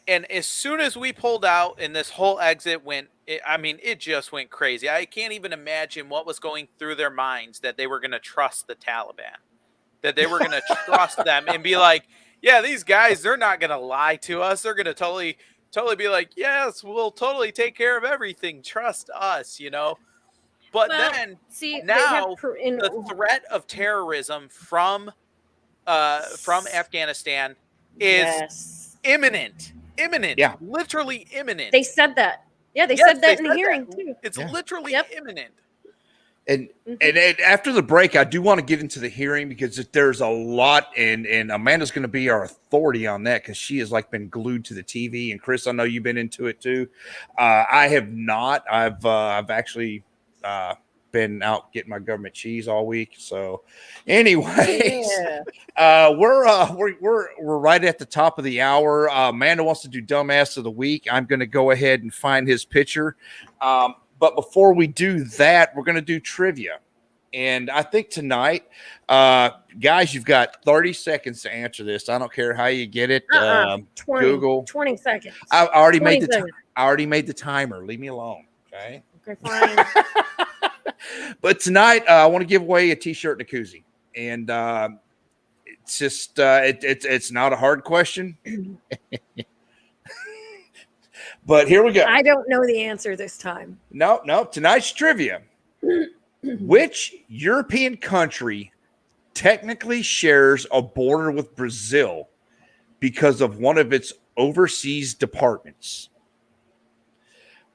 And as soon as we pulled out and this whole exit went, it just went crazy. I can't even imagine what was going through their minds, that they were going to trust the Taliban, that they were going to trust them and be like, yeah, these guys, they're not going to lie to us. They're going to totally be like, yes, we'll totally take care of everything. Trust us, But then now the threat of terrorism from Afghanistan is imminent. Yeah. Literally imminent. They said that. Yeah, they said that in the hearing too. It's literally imminent. And after the break, I do want to get into the hearing because there's a lot, and Amanda's going to be our authority on that because she has been glued to the TV. And Chris, I know you've been into it too. I have not. I've actually been out getting my government cheese all week. So, anyways, we're right at the top of the hour. Amanda wants to do dumbass of the week. I'm going to go ahead and find his picture. But before we do that, we're going to do trivia. And I think tonight, guys, you've got 30 seconds to answer this. I don't care how you get it. 20, Google. 20 seconds. I already made the timer. Leave me alone. Okay. Okay, fine. But tonight, I want to give away a T-shirt and a koozie. And it's just, it's not a hard question. But here we go. I don't know the answer this time. No. Tonight's trivia. Which European country technically shares a border with Brazil because of one of its overseas departments?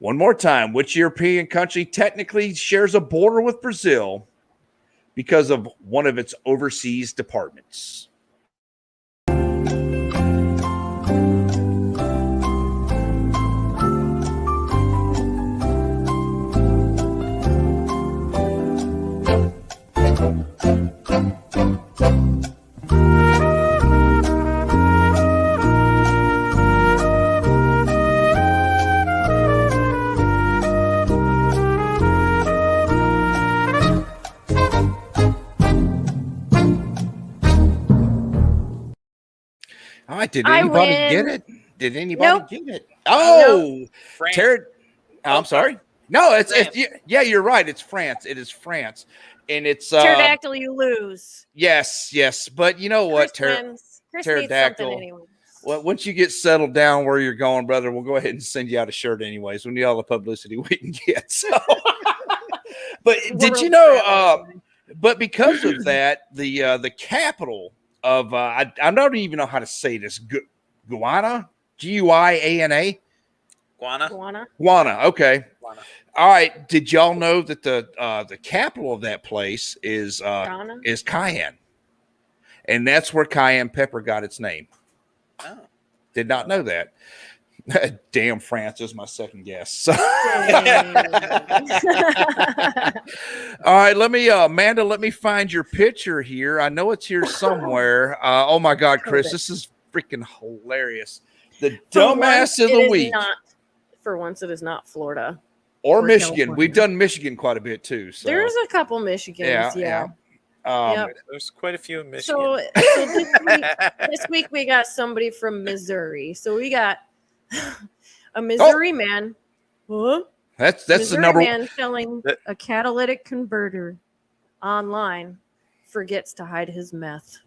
One more time. Which European country technically shares a border with Brazil because of one of its overseas departments? All right, did anybody get it? Did anybody get it? Oh, France. I'm sorry. No, it's you're right. It's France. It is France. And it's pterodactyl, you lose. Yes. But you know what? Pterodactyl. Anyway. Well, once you get settled down where you're going, brother, we'll go ahead and send you out a shirt anyways. We need all the publicity we can get. So but did you know but because of that, the capital of I don't even know how to say this. Guyana, Guiana. Guana. Okay. Guana. All right. Did y'all know that the capital of that place is Cayenne, and that's where cayenne pepper got its name. Oh. Did not know that. Damn, France is my second guess. All right, Amanda, let me find your picture here. I know it's here somewhere. Oh my God, Chris, this is freaking hilarious. The dumbass of the week. For once, it is not Florida or Michigan. California. We've done Michigan quite a bit too. So there's a couple Michigans. Yeah. There's quite a few in Michigan. So this week we got somebody from Missouri. So we got a Missouri man. Huh? That's Missouri the number man selling a catalytic converter online forgets to hide his meth.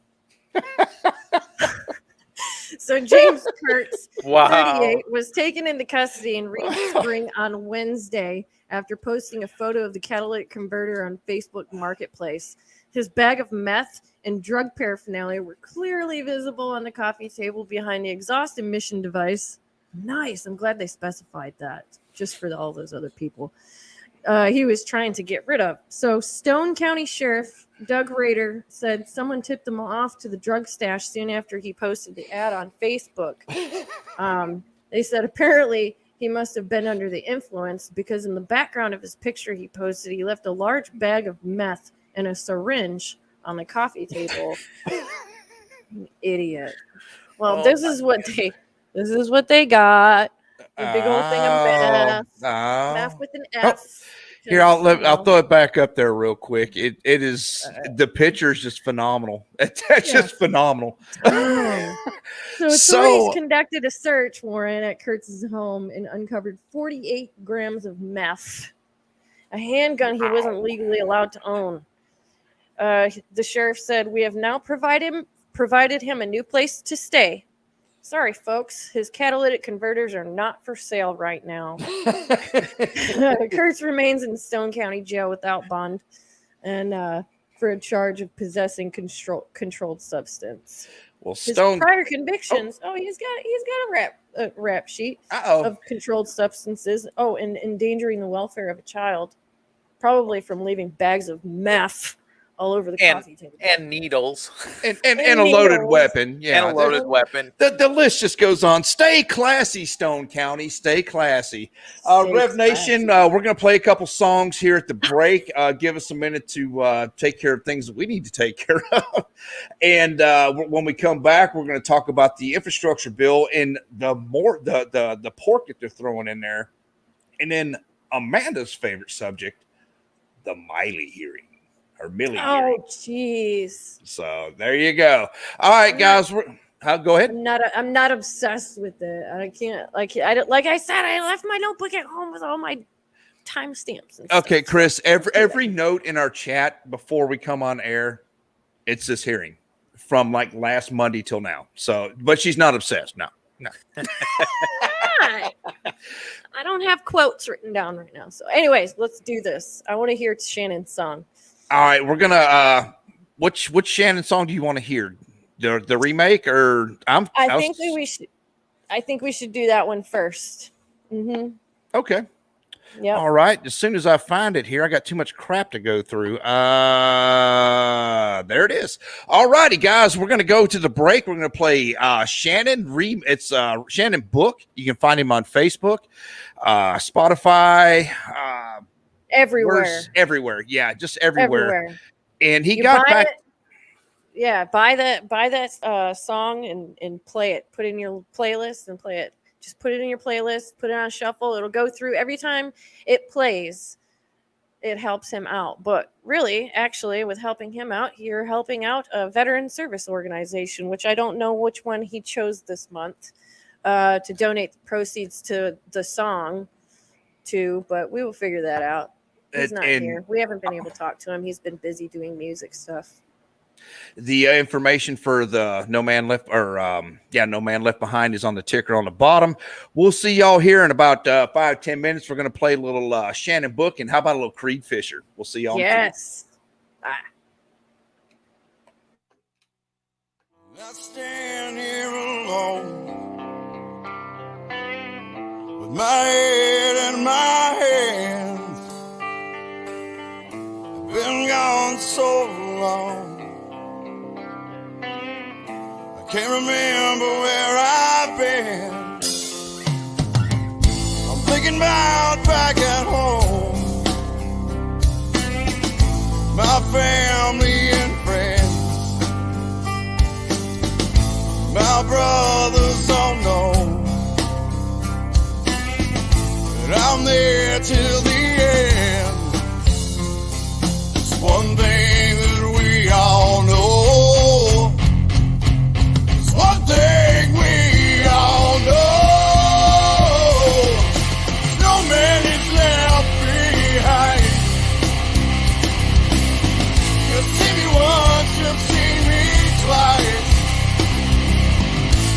So James Kurtz, 38, was taken into custody in Reed Spring on Wednesday after posting a photo of the catalytic converter on Facebook Marketplace. His bag of meth and drug paraphernalia were clearly visible on the coffee table behind the exhaust emission device. Nice. I'm glad they specified that just for all those other people he was trying to get rid of. So Stone County Sheriff Doug Rader said someone tipped him off to the drug stash soon after he posted the ad on Facebook. They said apparently he must have been under the influence because in the background of his picture he posted, he left a large bag of meth and a syringe on the coffee table. Idiot. Well, this is what they got. A big old thing of meth. Meth with an F. Here, I'll throw it back up there real quick. It is the picture is just phenomenal. That's just phenomenal. So authorities conducted a search warrant at Kurtz's home and uncovered 48 grams of meth, a handgun he wasn't legally allowed to own. The sheriff said, "We have now provided him a new place to stay. Sorry, folks, his catalytic converters are not for sale right now." Kurtz remains in Stone County Jail without bond, and for a charge of possessing controlled substance. Well, his prior convictions. He's got a rap sheet of controlled substances. And endangering the welfare of a child, probably from leaving bags of meth all over the coffee table. And needles. And a loaded weapon. Yeah. And a loaded weapon. The list just goes on. Stay classy, Stone County. Stay classy. Rev Nation, we're going to play a couple songs here at the break. Give us a minute to take care of things that we need to take care of. And when we come back, we're going to talk about the infrastructure bill and the pork that they're throwing in there. And then Amanda's favorite subject, the Miley hearing. Or Millie. Oh, jeez. So there you go. All right, guys. Go ahead. I'm not obsessed with it. I can't. Like I said, I left my notebook at home with all my timestamps. Okay, Chris. Every note in our chat before we come on air, it's this hearing from like last Monday till now. So, but she's not obsessed. No. I don't have quotes written down right now. So, anyways, let's do this. I want to hear Shannon's song. All right, we're gonna. Which Shannon song do you want to hear? The remake, or I think we should do that one first. Mm-hmm. Okay. Yeah. All right. As soon as I find it here, I got too much crap to go through. There it is. All righty, guys. We're gonna go to the break. We're gonna play Shannon. It's Shannon Book. You can find him on Facebook, Spotify. Everywhere. Yeah, just everywhere. And he got back. Buy that song and play it. Put it in your playlist and play it. Just put it in your playlist, put it on shuffle. It'll go through every time it plays. It helps him out. But really, actually, with helping him out, you're helping out a veteran service organization, which I don't know which one he chose this month to donate the proceeds to the song to, but we will figure that out. He's not here. We haven't been able to talk to him. He's been busy doing music stuff. The information for the No Man Left Behind is on the ticker on the bottom. We'll see y'all here in about 5-10 minutes. We're going to play a little Shannon Book, and how about a little Creed Fisher? We'll see y'all. Yes. I stand here alone with my head in my hands. I've been gone so long, I can't remember where I've been. I'm thinking about back at home, my family and friends, my brothers don't know that I'm there till the end. It's one thing that we all know. It's one thing we all know. No man is left behind. You've seen me once, you've seen me twice.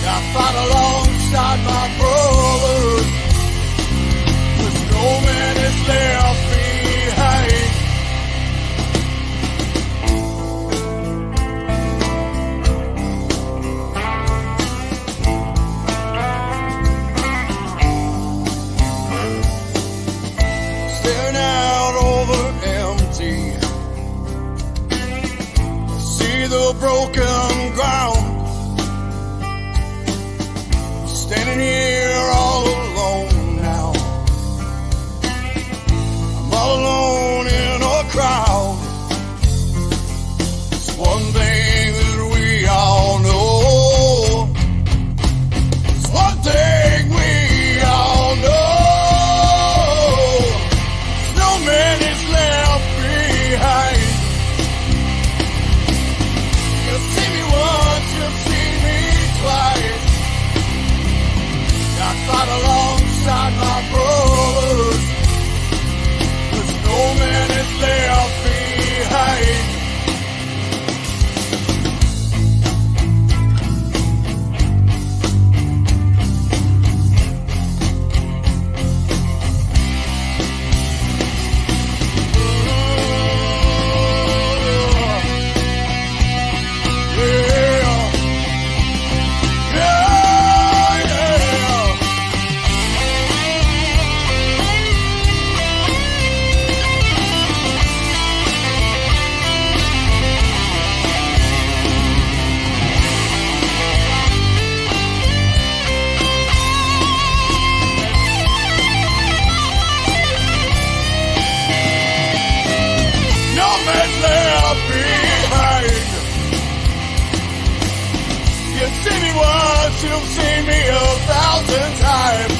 I fought alongside my brothers, but no man is left behind. Staring out over empty, see the broken ground. Standing here all alone now. I'm all alone in a crowd. It's one thing that we all know. It's one thing we all know. There's no man She'll see me 1,000 times.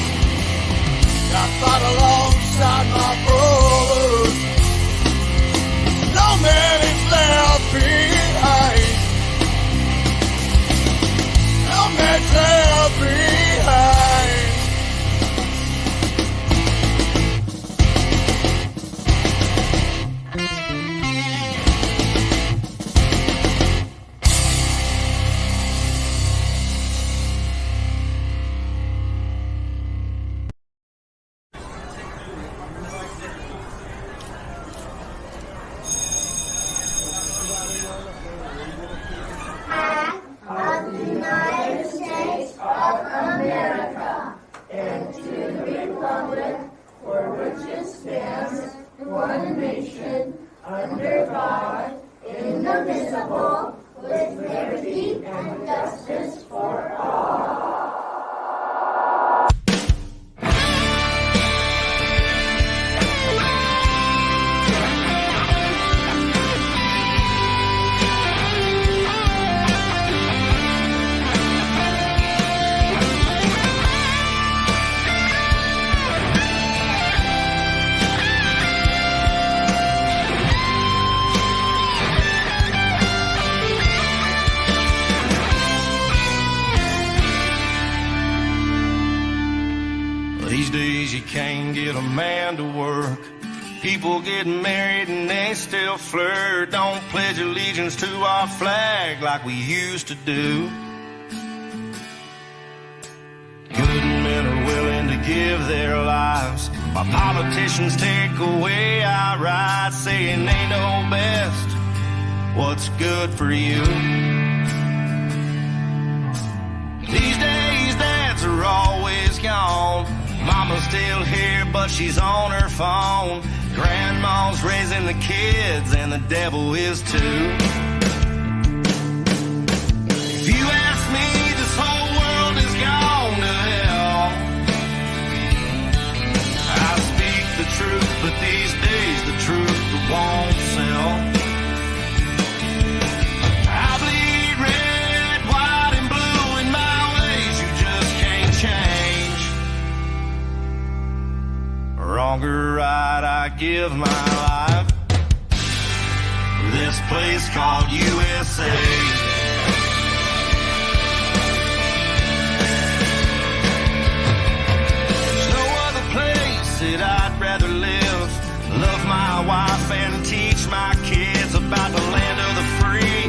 I fought alongside my brothers. No man is left behind. No man's left behind. These days you can't get a man to work. People getting married and they still flirt. Don't pledge allegiance to our flag like we used to do. Good men are willing to give their lives while politicians take away our rights, saying they know best what's good for you. These days dads are always gone. Mama's still here, but she's on her phone. Grandma's raising the kids, and the devil is too. If you ask me, this whole world is gone to hell. I speak the truth, but these days the truth won't sell. I bleed red, white, and blue in my ways you just can't change. Wrong or right, I give my life for this place called USA. There's no other place that I'd rather live. Love my wife and teach my kids about the land of the free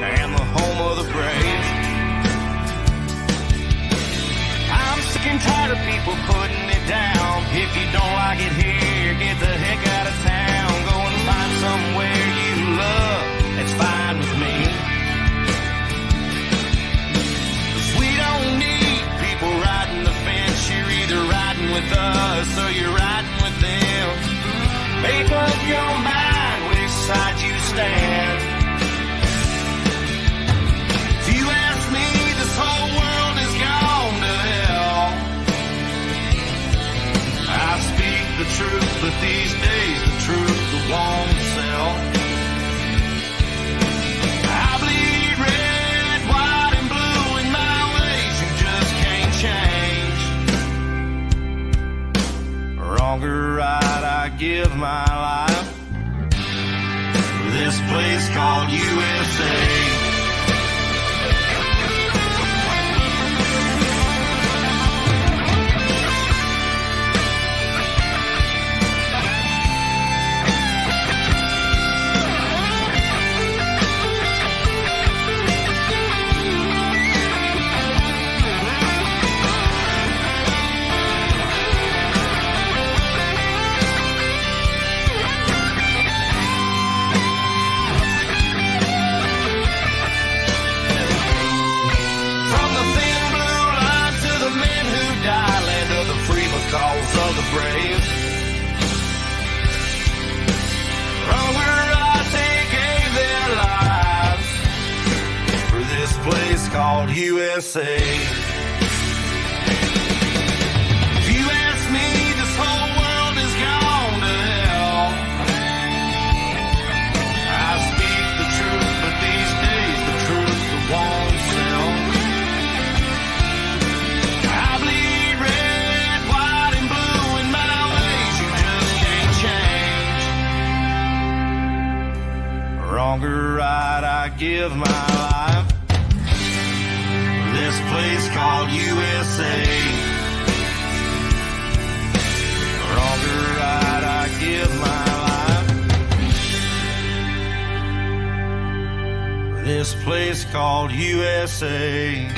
and the home of the brave. I'm sick and tired of people putting it down. If you don't like it here, get the heck out of town. Go and find somewhere you love, it's fine with me. 'Cause we don't need people riding the fence. You're either riding with us or you're riding with them. Make up your mind which side you stand. If you ask me, this whole world is gone to hell. I speak the truth, but these days the truth won't sell. I bleed red, white, and blue in my ways you just can't change. Wrong or right, I give my life for this place called USA. Cause of the brave. Wrong or right, they gave their lives for this place called USA. If you ask me, this whole world is gone to hell. I speak the truth, but these days the truth won't sell. Wrong or right, I give my life. This place called USA. Wrong or right, I give my life. This place called USA.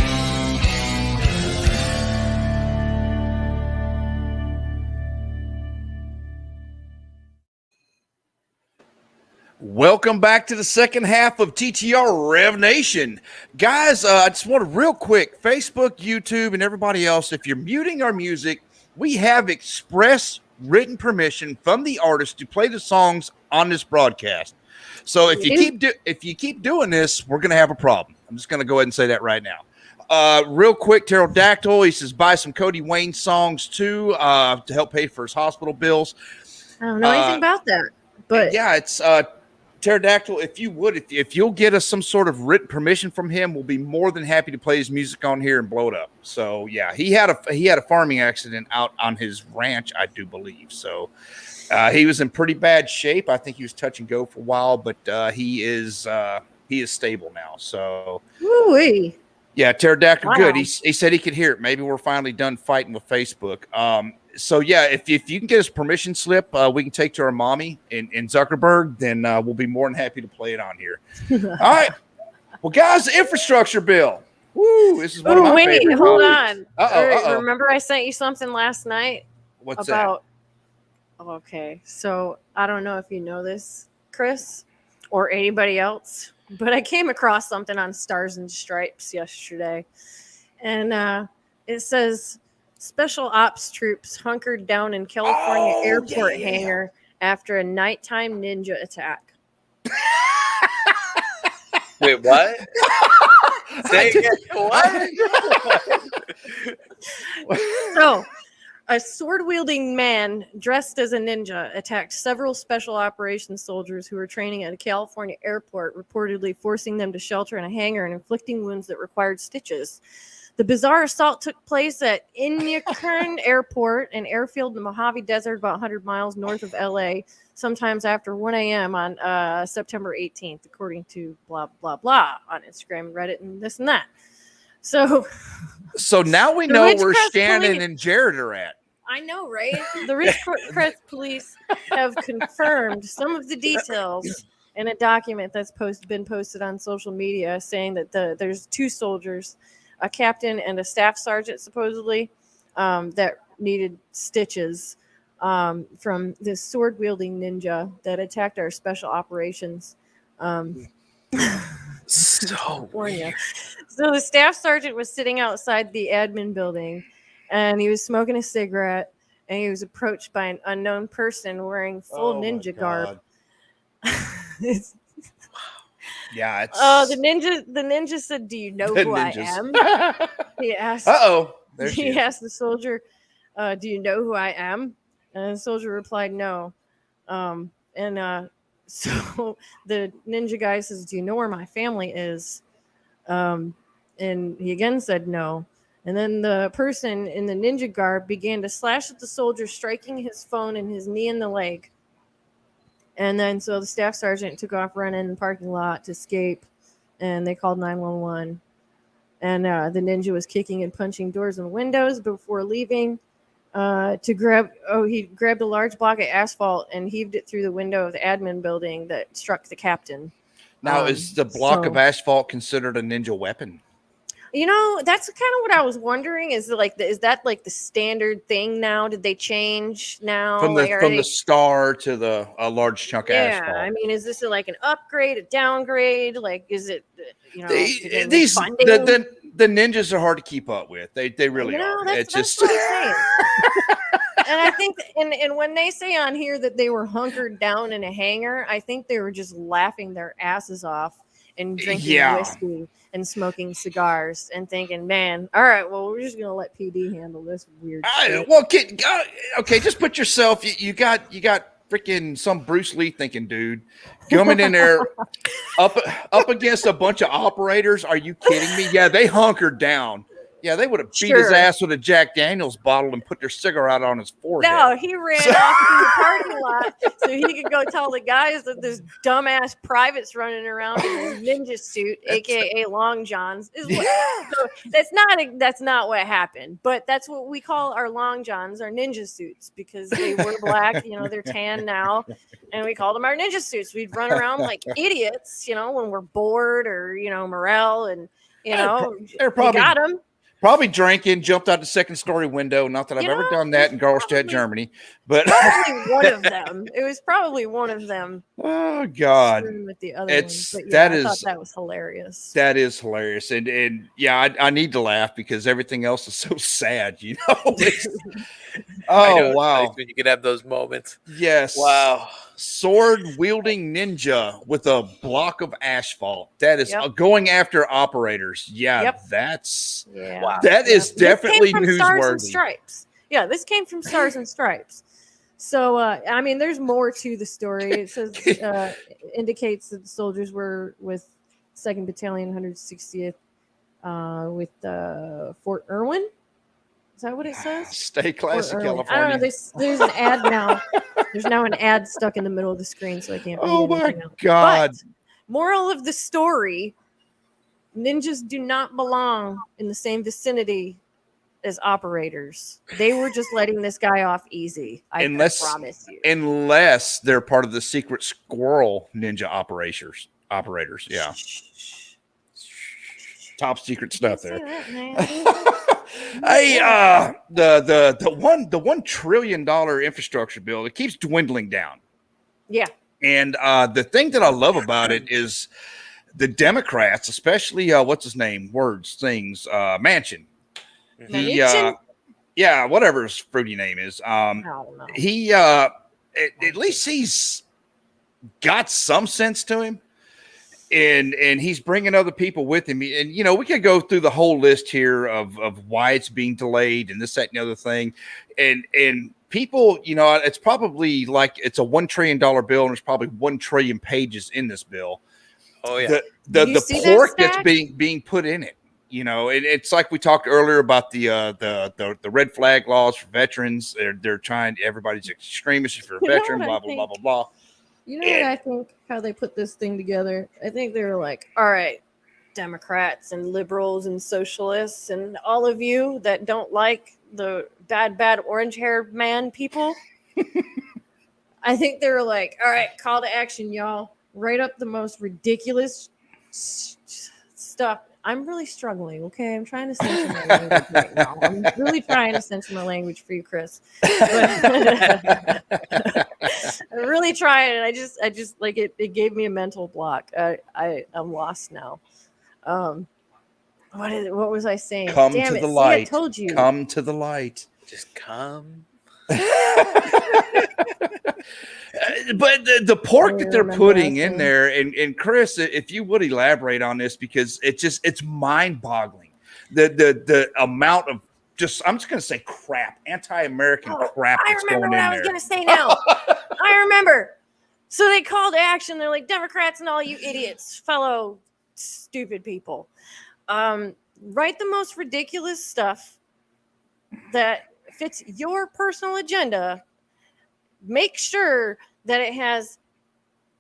Welcome back to the second half of TTR Rev Nation. Guys, I just want to real quick, Facebook, YouTube, and everybody else, if you're muting our music, we have express written permission from the artist to play the songs on this broadcast. So if you keep doing this, we're going to have a problem. I'm just going to go ahead and say that right now. Real quick, Pterodactyl, he says, buy some Cody Wayne songs too to help pay for his hospital bills. I don't know anything about that. But yeah, it's Pterodactyl, if you would, if you'll get us some sort of written permission from him, we'll be more than happy to play his music on here and blow it up. So yeah, he had a farming accident out on his ranch, I do believe. So he was in pretty bad shape. I think he was touch and go for a while, but he is stable now. So woo-wee. Yeah, Pterodactyl, Wow. good. He said he could hear it. Maybe we're finally done fighting with Facebook. So yeah, if you can get us permission slip, we can take to our mommy in Zuckerberg, then we'll be more than happy to play it on here. All right. Well, guys, the infrastructure bill. Woo, this is one of my favorite hold topics. on. Remember I sent you something last night? What's about that? Okay. So I don't know if you know this, Chris, or anybody else, but I came across something on Stars and Stripes yesterday. And it says special ops troops hunkered down in California airport hangar after a nighttime ninja attack. Wait, what? Say again. What? So, a sword-wielding man dressed as a ninja attacked several special operations soldiers who were training at a California airport, reportedly forcing them to shelter in a hangar and inflicting wounds that required stitches. The bizarre assault took place at Inyakern Airport, an airfield in the Mojave Desert about 100 miles north of LA, sometimes after 1 a.m. on September 18th, according to blah, blah, blah on Instagram and Reddit and this and that. So now we know where Shannon and Jared are at. I know, right? The Ridgecrest police have confirmed some of the details in a document that's been posted on social media saying that there's two soldiers, a captain and a staff sergeant, supposedly, that needed stitches from this sword-wielding ninja that attacked our special operations. California. So the staff sergeant was sitting outside the admin building, and he was smoking a cigarette, and he was approached by an unknown person wearing full ninja garb. Yeah, it's the ninja said, "Do you know who I am?" He asked. He asked the soldier, "Do you know who I am?" And the soldier replied, "No." So the ninja guy says, "Do you know where my family is?" And he again said no. And then the person in the ninja garb began to slash at the soldier, striking his phone and his knee in the leg. And then so the staff sergeant took off running in the parking lot to escape, and they called 911. And the ninja was kicking and punching doors and windows before leaving he grabbed a large block of asphalt and heaved it through the window of the admin building that struck the captain. Now, is the block of asphalt considered a ninja weapon? You know, that's kind of what I was wondering. Is that like the standard thing now? Did they change now? From the star to the large chunk of asphalt. Yeah, I mean, is this like an upgrade, a downgrade? Like, is it, the ninjas are hard to keep up with. They really are. That's what I'm saying. And I think, and when they say on here that they were hunkered down in a hangar, I think they were just laughing their asses off and drinking whiskey and smoking cigars and thinking, man, all right, well, we're just gonna let PD handle this weird shit. Well, okay, just put yourself. You got freaking some Bruce Lee thinking dude coming in there up against a bunch of operators. Are you kidding me? Yeah, they hunkered down Yeah, they would have beat his Sure. ass with a Jack Daniels bottle and put their cigarette on his forehead. No, he ran off to the parking lot so he could go tell the guys that this dumbass private's running around in his ninja suit, aka Long Johns. So that's not what happened, but that's what we call our Long Johns, our ninja suits, because they were black. They're tan now, and we called them our ninja suits. We'd run around like idiots, when we're bored or morale, and they're probably we got them. Probably drinking, jumped out the second story window. Not that I've ever done that in Garstadt, Germany, but probably one of them. It was probably one of them. Oh God, with the other ones. But I thought that was hilarious. That is hilarious, and yeah, I need to laugh because everything else is so sad. Oh wow, nice when you can have those moments. Yes. Wow. Sword wielding ninja with a block of asphalt. That is going after operators. Yeah, that's that is definitely newsworthy. Stars and Stripes. Yeah, this came from Stars and Stripes. So there's more to the story. It says indicates that the soldiers were with 2nd Battalion, 160th, with Fort Irwin. Is that what it says? Stay classy, California. I don't know. There's an ad now. There's now an ad stuck in the middle of the screen, so I can't read anything else. God. But, moral of the story, ninjas do not belong in the same vicinity as operators. They were just letting this guy off easy. I promise you. Unless they're part of the secret squirrel ninja operators. Yeah. Top secret stuff there. Hey, the $1 trillion infrastructure bill, it keeps dwindling down. Yeah. And the thing that I love about it is the Democrats, especially what's his name? Manchin. Whatever his fruity name is. I don't know. He at least he's got some sense to him. And he's bringing other people with him. And, we could go through the whole list here of why it's being delayed and this, that, and the other thing. And people, it's probably like it's a $1 trillion bill and there's probably 1 trillion pages in this bill. Oh, yeah. The pork that's being put in it, it's like we talked earlier about the red flag laws for veterans. They're trying, everybody's extremist if you're a veteran, blah, blah, blah, blah, blah. What I think, how they put this thing together? I think they were like, all right, Democrats and liberals and socialists and all of you that don't like the bad orange-haired man people. I think they were like, all right, call to action, y'all. Write up the most ridiculous stuff. I'm really struggling, okay? I'm trying to censor my language right now. I'm really trying to censor my language for you, Chris. But I'm really trying, and I just like it gave me a mental block. I'm lost now. What was I saying? Come to the light. I told you. Come to the light. Just come. But the pork that they're putting in there, and Chris, if you would elaborate on this, because it's mind-boggling. The amount of I'm just going to say crap, anti-American crap that's going in there. I remember what I was going to say now. I remember. So they called action. They're like, Democrats and all you idiots, fellow stupid people, write the most ridiculous stuff that fits your personal agenda. Make sure that it has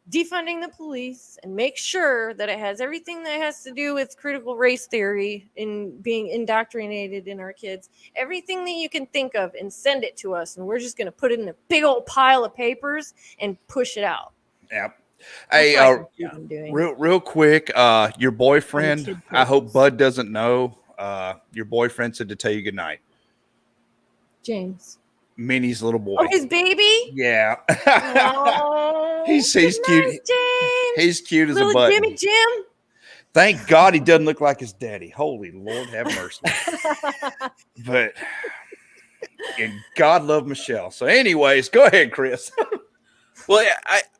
defunding the police, and make sure that it has everything that has to do with critical race theory and being indoctrinated in our kids. Everything that you can think of, and send it to us, and we're just going to put it in a big old pile of papers and push it out. Yep. Hey, real quick, your boyfriend, I hope Bud doesn't know, your boyfriend said to tell you goodnight. James. Minnie's little boy. Oh, his baby? Yeah. Oh, he's cute. James. He's cute as Little a button. Jimmy Jim. Thank God he doesn't look like his daddy. Holy Lord, have mercy. But and God love Michelle. So, anyways, go ahead, Chris. Well,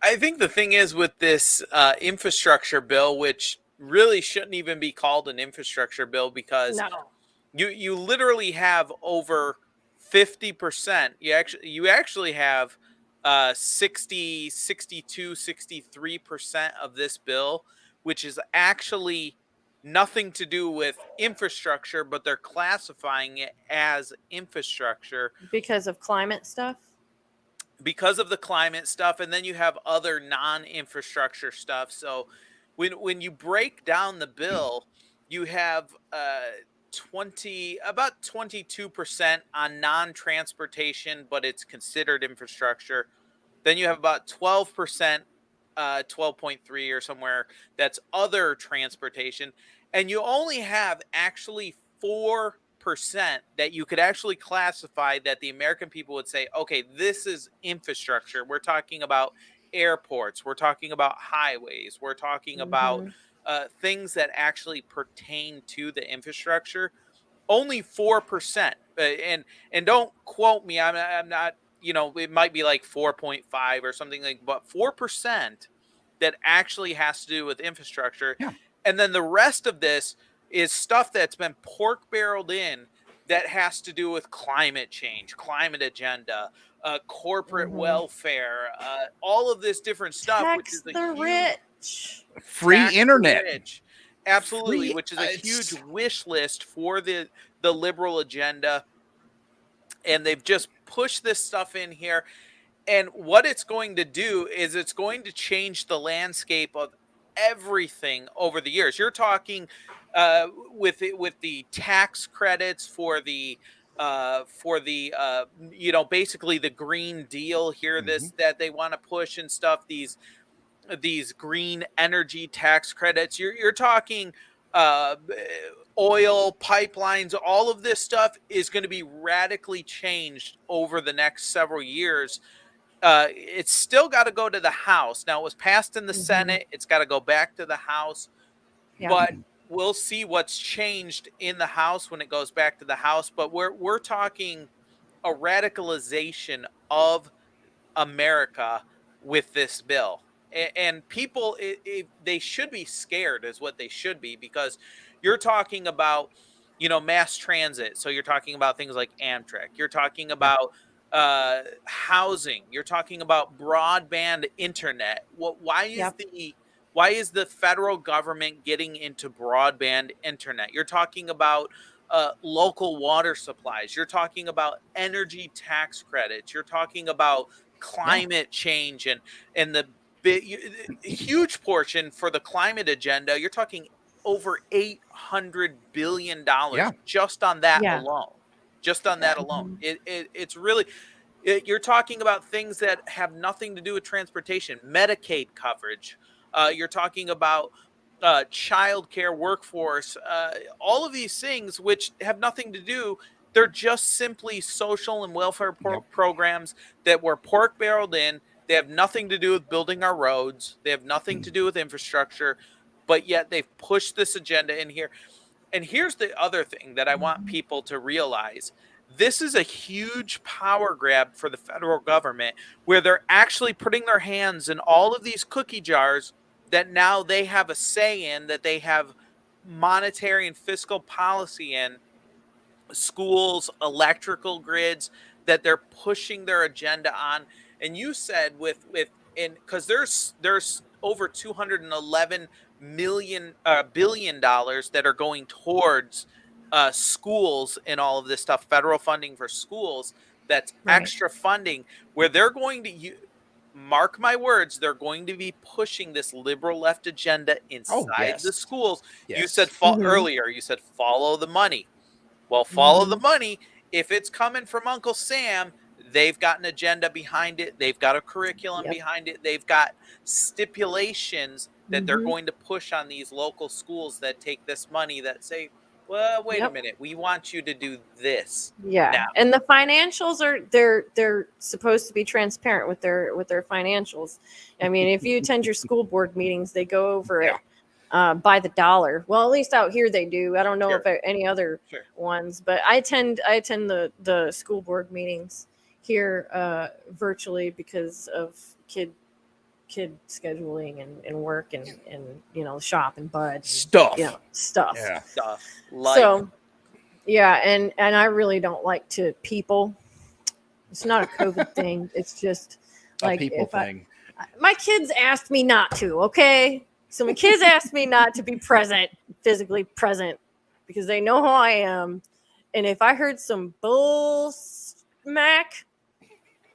I think the thing is with this infrastructure bill, which really shouldn't even be called an infrastructure bill, because you literally have over 50%. You actually have 60, 62, 63% of this bill, which is actually nothing to do with infrastructure, but they're classifying it as infrastructure because of climate stuff. Because of the climate stuff, and then you have other non-infrastructure stuff. So when you break down the bill, you have about 22% on non-transportation, but it's considered infrastructure. Then you have about 12%, 12.3 or somewhere, that's other transportation, and you only have actually 4% that you could actually classify that the American people would say, okay, this is infrastructure. We're talking about airports, we're talking about highways, we're talking about things that actually pertain to the infrastructure. Only 4%, and don't quote me. I'm not. It might be like 4.5 or something like, but 4% that actually has to do with infrastructure. Yeah. And then the rest of this is stuff that's been pork barreled in that has to do with climate change, climate agenda, corporate welfare, all of this different stuff, which Tax is a the huge rich. Free tax the internet. rich. Absolutely, Free- which is a it's- huge wish list for the liberal agenda. And they've just pushed this stuff in here. And what it's going to do is it's going to change the landscape of everything over the years. You're talking with the tax credits for the basically the Green Deal here, this that they want to push and stuff, these green energy tax credits. You're talking oil pipelines. All of this stuff is going to be radically changed over the next several years. It's still got to go to the House. Now, it was passed in the Senate. It's got to go back to the House. But we'll see what's changed in the House when it goes back to the House. But we're talking a radicalization of America with this bill. And people, they should be scared, is what they should be, because you're talking about, mass transit. So you're talking about things like Amtrak. You're talking about housing. You're talking about broadband internet. Why is the federal government getting into broadband internet? You're talking about local water supplies. You're talking about energy tax credits. You're talking about climate change and the huge portion for the climate agenda. You're talking over $800 billion just on that alone. Just on that alone. It's really, you're talking about things that have nothing to do with transportation, Medicaid coverage. You're talking about childcare workforce, all of these things which have nothing to do. They're just simply social and welfare programs that were pork barreled in. They have nothing to do with building our roads. They have nothing to do with infrastructure, but yet they've pushed this agenda in here. And here's the other thing that I want people to realize. This is a huge power grab for the federal government, where they're actually putting their hands in all of these cookie jars that now they have a say in, that they have monetary and fiscal policy in, schools, electrical grids, that they're pushing their agenda on. And you said because there's over $211 billion that are going towards schools and all of this stuff, federal funding for schools. That's extra funding where they're going to mark my words, they're going to be pushing this liberal left agenda inside the schools. You said earlier, you said follow the money. Well, follow the money. If it's coming from Uncle Sam, they've got an agenda behind it. They've got a curriculum behind it. They've got stipulations that they're going to push on these local schools that take this money, that say, well, wait a minute, we want you to do this. Now. And the financials are they're supposed to be transparent with their financials. I mean, if you attend your school board meetings, they go over it by the dollar. Well, at least out here they do. I don't know if any other ones, but I attend the school board meetings here virtually because of kid scheduling and work and shop and bud stuff. Stuff. Life. So and I really don't like to people. It's not a COVID thing. It's just like a people thing. my kids asked me not to. Okay, So my kids asked me not to be present, physically present, because they know who I am. And if I heard some bull smack,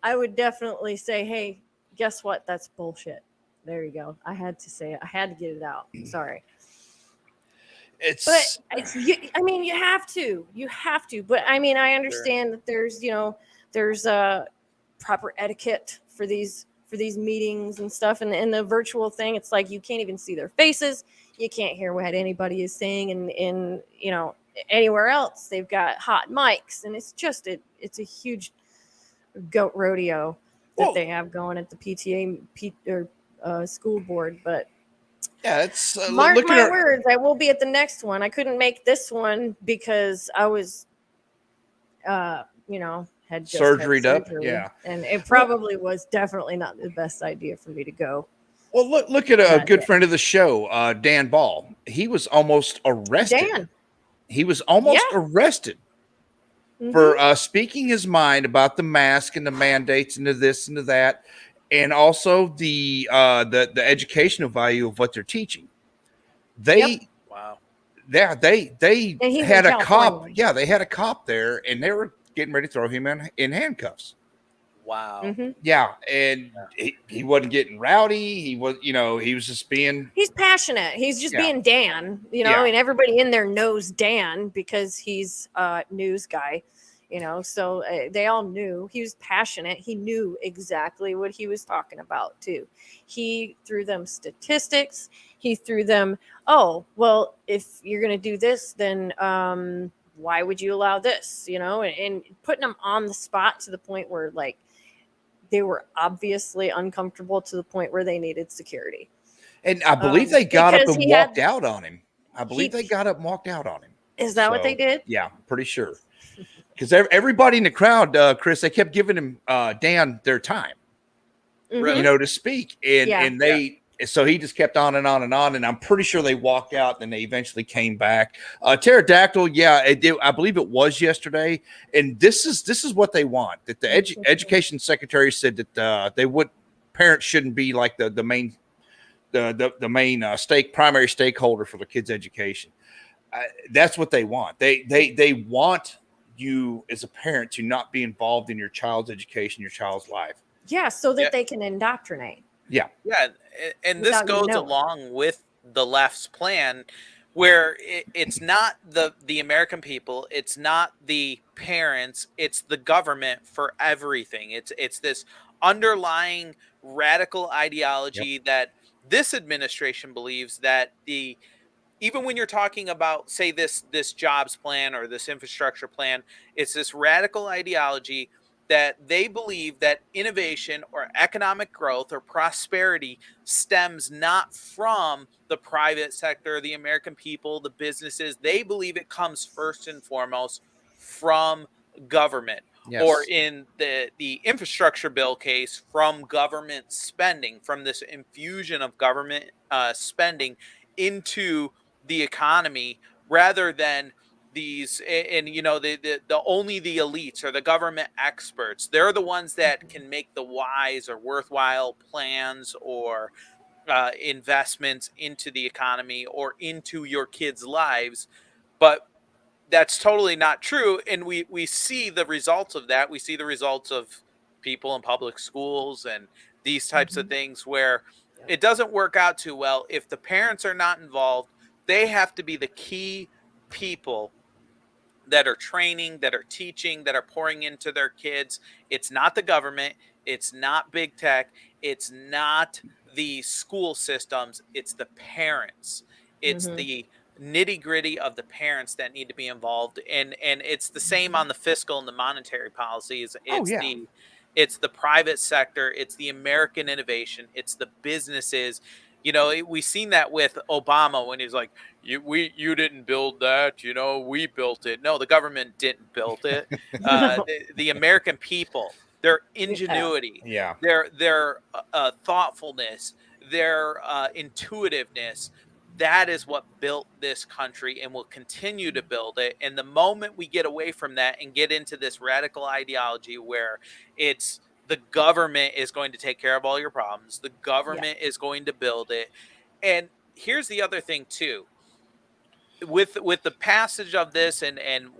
I would definitely say, hey, guess what? That's bullshit. There you go. I had to say it. I had to get it out. Sorry. But I mean, you have to. But I mean, I understand that there's, there's proper etiquette for these meetings and stuff, and the virtual thing. It's like you can't even see their faces. You can't hear what anybody is saying, and anywhere else they've got hot mics, and it's just it's a huge goat rodeo that they have going at the PTA school board, but. Yeah, it's mark my words. I will be at the next one. I couldn't make this one because I was, had just surgeryed had up. surgery, Yeah, and it probably was definitely not the best idea for me to go. Well, look at a good friend of the show, Dan Ball. He was almost arrested. Dan. He was almost arrested for speaking his mind about the mask and the mandates and the this and the that. And also the educational value of what they're teaching. They they had a cop. Yeah, they had a cop there, and they were getting ready to throw him in handcuffs. Wow. Yeah, and he wasn't getting rowdy. He was, he was just being. He's passionate. He's just being Dan. And everybody in there knows Dan because he's a news guy. So they all knew he was passionate. He knew exactly what he was talking about too. He threw them statistics. He threw them, oh, well, if you're going to do this, then why would you allow this? And putting them on the spot to the point where like they were obviously uncomfortable to the point where they needed security. And I believe they got up and walked out on him. Is that what they did? Yeah, pretty sure. Because everybody in the crowd, Chris, they kept giving him Dan their time, to speak, and so he just kept on and on and on, and I'm pretty sure they walked out, and they eventually came back. Pterodactyl, I believe it was yesterday, and this is what they want. That the education secretary said that parents shouldn't be like the main primary stakeholder for the kids' education. That's what they want. They want you as a parent to not be involved in your child's education, your child's life. Yeah, so that they can indoctrinate. Yeah. Yeah, and this goes along with the left's plan where it's not the American people, it's not the parents, it's the government for everything. It's this underlying radical ideology that this administration believes that even when you're talking about, say, this jobs plan or this infrastructure plan, it's this radical ideology that they believe that innovation or economic growth or prosperity stems not from the private sector, the American people, the businesses. They believe it comes first and foremost from government. Yes. Or in the infrastructure bill case, from government spending, from this infusion of government spending into the economy, rather than these, and the only the elites or the government experts, they're the ones that can make the wise or worthwhile plans or investments into the economy or into your kids' lives. But that's totally not true, and we see the results of that. We see the results of people in public schools and these types of things where it doesn't work out too well if the parents are not involved. They have to be the key people that are training, that are teaching, that are pouring into their kids. It's not the government. It's not big tech. It's not the school systems. It's the parents. It's the nitty gritty of the parents that need to be involved. And it's the same on the fiscal and the monetary policies. It's the private sector. It's the American innovation. It's the businesses. We've seen that with Obama when he's like, you didn't build that, we built it. No, the government didn't build it. The American people, their ingenuity, their thoughtfulness, their intuitiveness, that is what built this country and will continue to build it. And the moment we get away from that and get into this radical ideology where it's the government is going to take care of all your problems, the government is going to build it, and here's the other thing too. With the passage of this, and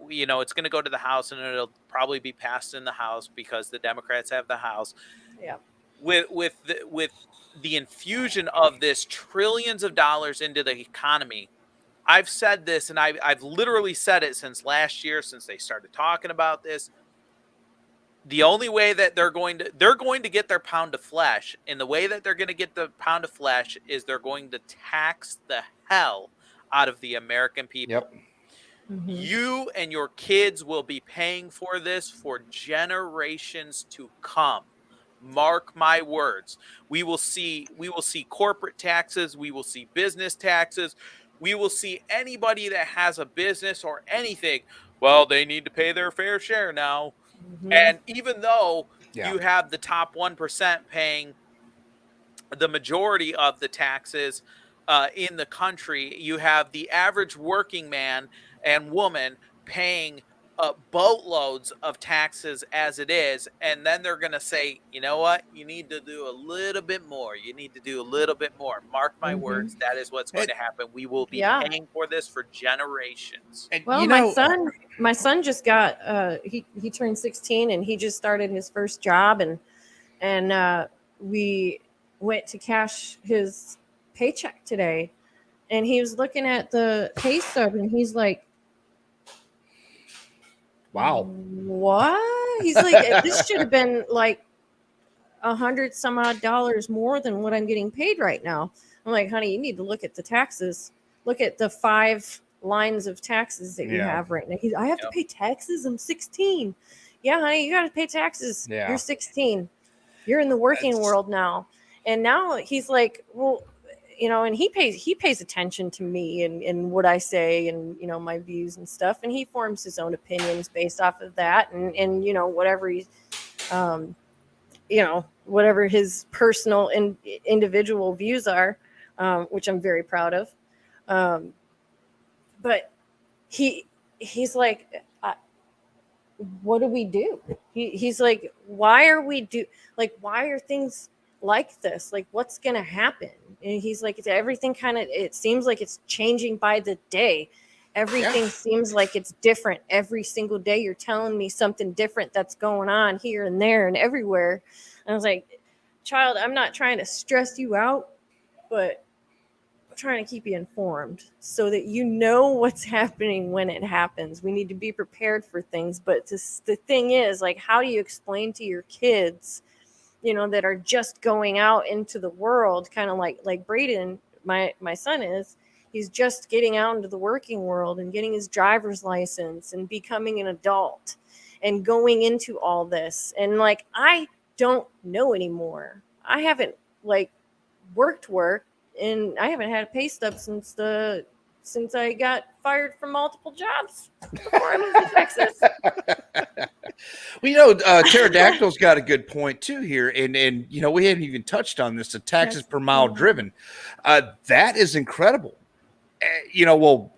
you know, it's going to go to the House, and it'll probably be passed in the House because the Democrats have the House. Yeah. With the infusion of this trillions of dollars into the economy, I've said this, and I've literally said it since last year, since they started talking about this. The only way that they're going to get their pound of flesh, and the way that they're going to get the pound of flesh is they're going to tax the hell out of the American people. Yep. You and your kids will be paying for this for generations to come. Mark my words. We will see corporate taxes, we will see business taxes, we will see anybody that has a business or anything. Well, they need to pay their fair share now. And even though you have the top 1% paying the majority of the taxes in the country, you have the average working man and woman paying boatloads of taxes as it is. And then they're going to say, you know what? You need to do a little bit more. You need to do a little bit more. Mark my words. That is what's going to happen. We will be paying for this for generations. And, well, my son just got he turned 16 and he just started his first job, and we went to cash his paycheck today, and he was looking at the pay stub and he's like, wow, what? He's like, this should have been like $100 some odd more than what I'm getting paid right now. I'm like, honey, you need to look at the taxes. Look at the 5 lines of taxes that you have right now. I have to pay taxes. I'm 16. Yeah, honey, you got to pay taxes. Yeah. You're 16. You're in the working world now. And now he's like, well, you know, and he pays attention to me and what I say and, you know, my views and stuff. And he forms his own opinions based off of that. And you know, whatever he's, you know, whatever his personal and individual views are, which I'm very proud of. But he's like, what do we do? He's like, why are things like this? Like, what's going to happen? And he's like, it's everything it seems like it's changing by the day. Everything seems like it's different every single day. You're telling me something different that's going on here and there and everywhere. And I was like, child, I'm not trying to stress you out, but I'm trying to keep you informed so that you know what's happening when it happens. We need to be prepared for things. But the thing is, like, how do you explain to your kids, you know, that are just going out into the world, kind of like Braden, my son is, he's just getting out into the working world and getting his driver's license and becoming an adult and going into all this. And like, I don't know anymore. I haven't worked and I haven't had a pay stub since I got fired from multiple jobs before I moved to Texas. Well, you know, Pterodactyl's got a good point too here, and you know, we haven't even touched on this. The taxes per mile driven, that is incredible. You know, well,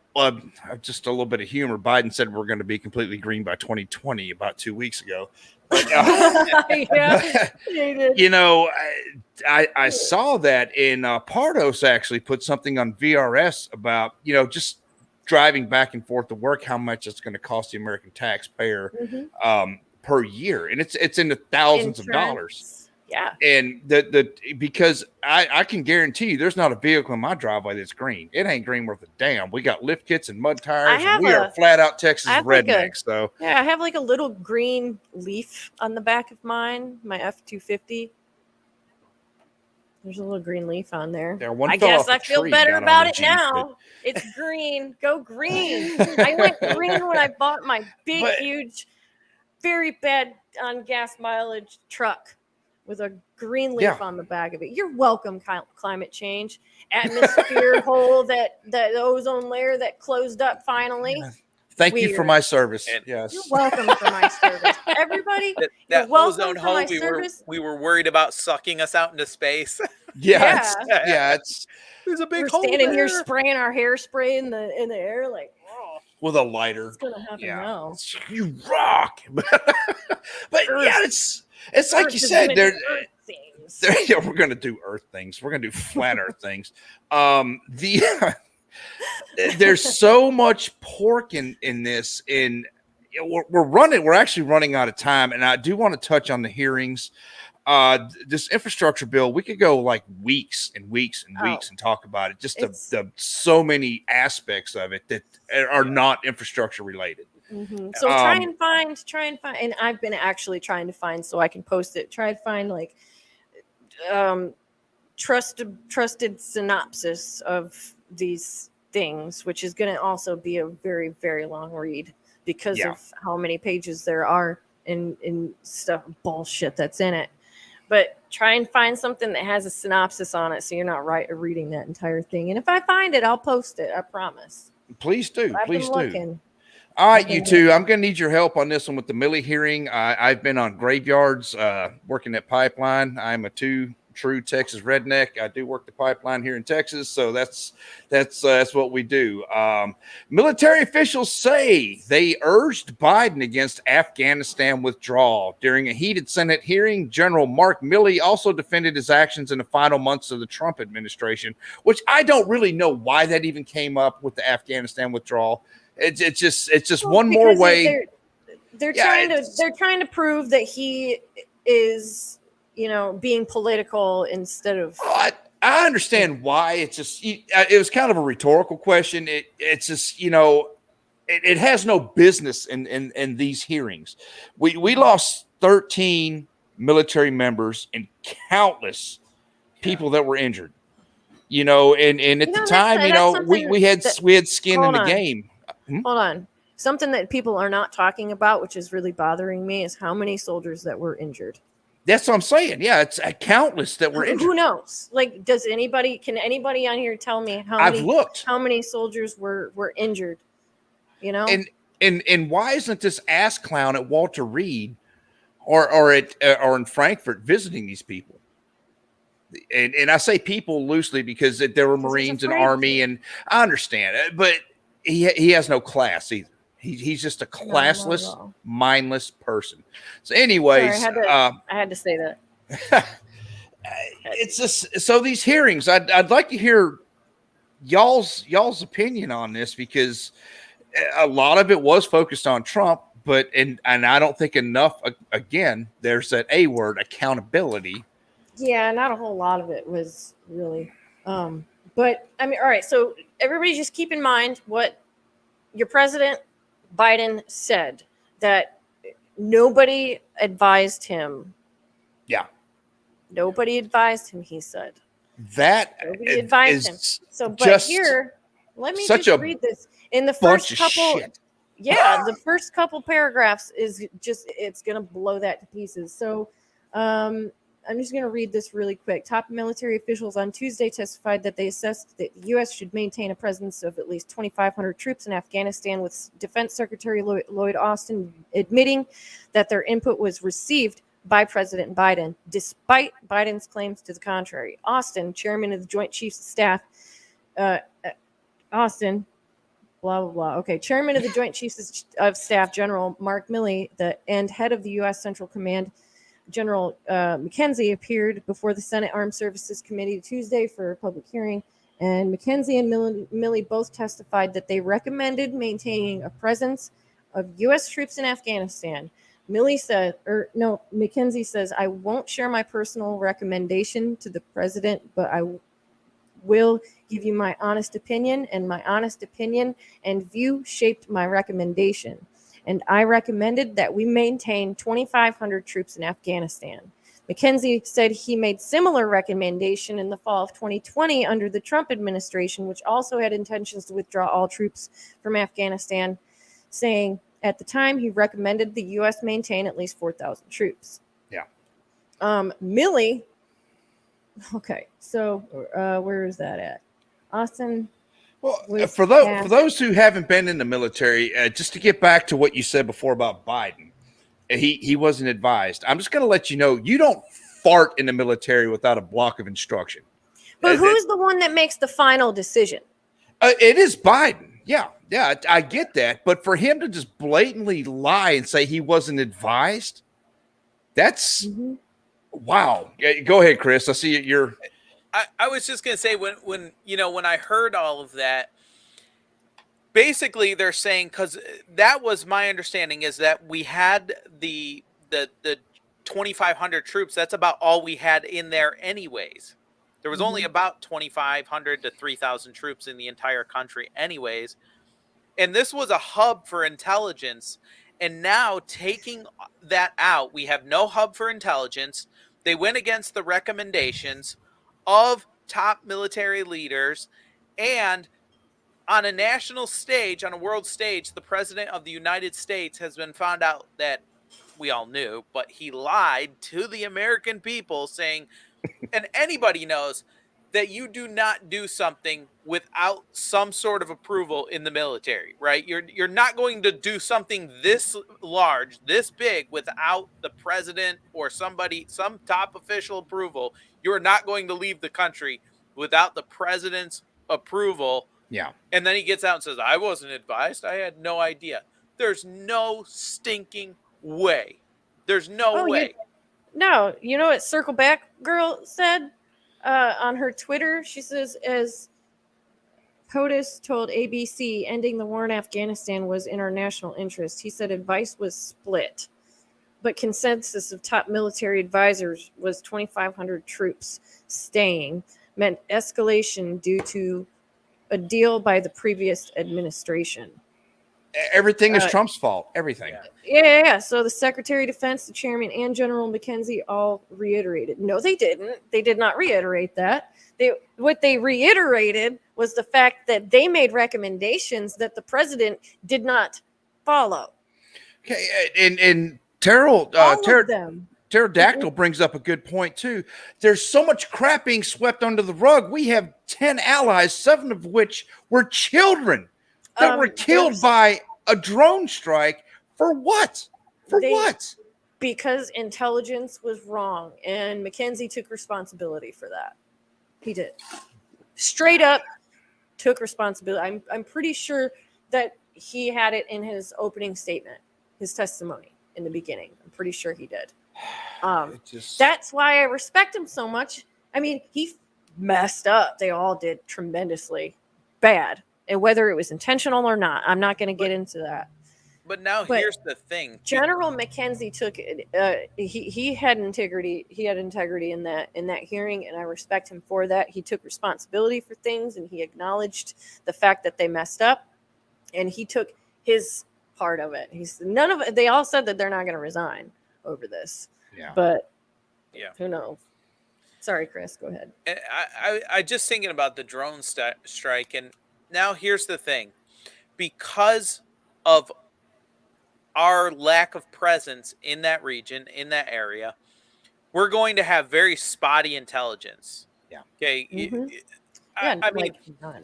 just a little bit of humor. Biden said we're going to be completely green by 2020 about 2 weeks ago. You know, I saw that, and Pardos actually put something on VRS about, you know, just driving back and forth to work, how much it's going to cost the American taxpayer per year, and it's in the thousands of dollars. Yeah, and because I can guarantee you, there's not a vehicle in my driveway that's green. It ain't green worth a damn. We got lift kits and mud tires, and we are flat out Texas rednecks. So yeah, I have like a little green leaf on the back of mine, my F-250. There's a little green leaf on there. I guess I feel better about it now. It's green. Go green. I went green when I bought my huge, very bad on gas mileage truck with a green leaf on the back of it. You're welcome, climate change. Atmosphere hole, that ozone layer that closed up finally. Thank you for my service. Yes. You're welcome for my service. Everybody, that welcome ozone for hole my service. we were worried about sucking us out into space. It's there's a big We're hole standing here there. spraying our hairspray in the air like, oh, with a lighter. what's gonna happen now? You rock. But yeah, it's like you said, things. We're going to do Earth things. We're going to do flat Earth things. There's so much pork in this. We're actually running out of time, and I do want to touch on the hearings. This infrastructure bill, we could go like weeks and weeks and weeks and talk about it. Just the so many aspects of it that are not infrastructure related. Mm-hmm. So try and find, and I've been actually trying to find so I can post it. Try to find like trusted synopsis of these things, which is going to also be a very, very long read because of how many pages there are in stuff bullshit that's in it. But try and find something that has a synopsis on it so you're not reading that entire thing. And if I find it, I'll post it. I promise. Please do. Please do. Looking. All right, you two. I'm going to need your help on this one with the Milley hearing. I've been on graveyards working at pipeline. I'm a true Texas redneck. I do work the pipeline here in Texas, so that's what we do. Military officials say they urged Biden against Afghanistan withdrawal. During a heated Senate hearing, General Mark Milley also defended his actions in the final months of the Trump administration, which I don't really know why that even came up with the Afghanistan withdrawal. It's just one more way. They're trying to prove that he is, being political instead of. I understand why. It's just it was kind of a rhetorical question. It's just it has no business in these hearings. We lost 13 military members and countless people that were injured. And at the time, we had skin in the game. Hold on. Something that people are not talking about, which is really bothering me, is how many soldiers that were injured. That's what I'm saying. Yeah, it's countless that were injured. Who knows? Like, can anybody on here tell me how many soldiers were injured? And why isn't this ass clown at Walter Reed or in Frankfurt visiting these people? And I say people loosely because there were Marines and Army, and I understand it, but he has no class either. He's just a classless, mindless person. So, anyways, I had to say that. It's just so these hearings. I'd like to hear y'all's opinion on this because a lot of it was focused on Trump, and I don't think enough. Again, there's that A word, accountability. Yeah, not a whole lot of it was really. But I mean, all right. So everybody just keep in mind what your president Biden said, that nobody advised him. Yeah. Nobody advised him, he said. That nobody advised him. So, but here, let me just read this. In the first couple, the first couple paragraphs is just, it's going to blow that to pieces. So, I'm just going to read this really quick. Top military officials on Tuesday testified that they assessed that the U.S. should maintain a presence of at least 2,500 troops in Afghanistan, with Defense Secretary Lloyd Austin admitting that their input was received by President Biden, despite Biden's claims to the contrary. Austin, chairman of the Joint Chiefs of Staff, chairman of the Joint Chiefs of Staff, General Mark Milley, and head of the U.S. Central Command, General McKenzie, appeared before the Senate Armed Services Committee Tuesday for a public hearing, and McKenzie and Milley both testified that they recommended maintaining a presence of U.S. troops in Afghanistan. McKenzie says, "I won't share my personal recommendation to the president, but I will give you my honest opinion, and my honest opinion and view shaped my recommendation. And I recommended that we maintain 2,500 troops in Afghanistan." McKenzie said he made similar recommendation in the fall of 2020 under the Trump administration, which also had intentions to withdraw all troops from Afghanistan, saying at the time he recommended the U.S. maintain at least 4,000 troops. Yeah. Milley. Okay, so where is that at? Austin. Well, for those who haven't been in the military, just to get back to what you said before about Biden, he wasn't advised. I'm just going to let you know, you don't fart in the military without a block of instruction. But who's the one that makes the final decision? It is Biden. Yeah, I get that. But for him to just blatantly lie and say he wasn't advised, that's Wow. Go ahead, Chris. I see you're. I was just gonna say when I heard all of that, basically they're saying, because that was my understanding, is that we had the 2,500 troops. That's about all we had in there anyways. There was only about 2,500 to 3,000 troops in the entire country anyways. And this was a hub for intelligence. And now taking that out, we have no hub for intelligence. They went against the recommendations of top military leaders. And on a national stage, on a world stage, the president of the United States has been found out that we all knew, but he lied to the American people, saying, and anybody knows that you do not do something without some sort of approval in the military, right? You're not going to do something this large, this big, without the president or some top official approval. You're not going to leave the country without the president's approval. Yeah. And then he gets out and says, I wasn't advised. I had no idea. There's no stinking way. There's no way. No, you know what Circle Back Girl said on her Twitter? She says, as POTUS told ABC, ending the war in Afghanistan was in our national interest. He said advice was split, but consensus of top military advisors was 2,500 troops staying, meant escalation due to a deal by the previous administration. Everything is Trump's fault. Everything. Yeah. So the Secretary of Defense, the Chairman, and General McKenzie all reiterated. No, they didn't. They did not reiterate that. What they reiterated was the fact that they made recommendations that the president did not follow. Okay, and Pterodactyl brings up a good point too. There's so much crap being swept under the rug. We have 10 allies, 7 of which were children that were killed by a drone strike. For what? What? Because intelligence was wrong, and McKenzie took responsibility for that. He did. Straight up took responsibility. I'm pretty sure that he had it in his opening statement, his testimony in the beginning. I'm pretty sure he did. That's why I respect him so much. I mean, he messed up. They all did tremendously bad. And whether it was intentional or not, I'm not going to get into that. But here's the thing. General McKenzie took it. He had integrity. He had integrity in that hearing, and I respect him for that. He took responsibility for things, and he acknowledged the fact that they messed up, and he took his part of it. They all said that they're not going to resign over this. Yeah. But who knows? Sorry, Chris. Go ahead. I just thinking about the drone strike, and now here's the thing. Because of our lack of presence in that region, in that area, we're going to have very spotty intelligence. Yeah. Okay. I mean,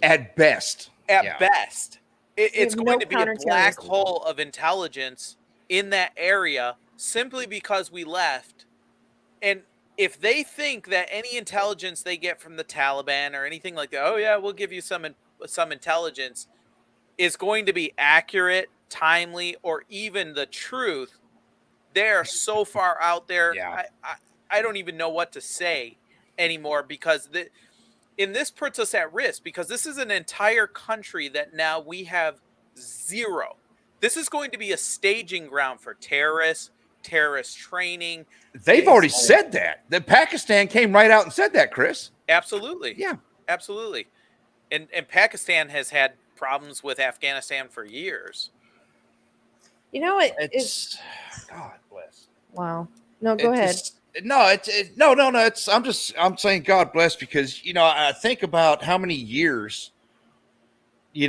at best. At best. It's going to be a black hole of intelligence in that area simply because we left. And if they think that any intelligence they get from the Taliban or anything like that, oh yeah, we'll give you some intelligence, is going to be accurate, timely, or even the truth, they are so far out there. Yeah. I don't even know what to say anymore, because this puts us at risk, because this is an entire country that now we have zero. This is going to be a staging ground for terrorist training. They've already said that. That Pakistan came right out and said that, Chris. Absolutely. Yeah. Absolutely. And Pakistan has had problems with Afghanistan for years. You know what? It's God bless. Wow. No, go ahead. I'm saying God bless, because I think about how many years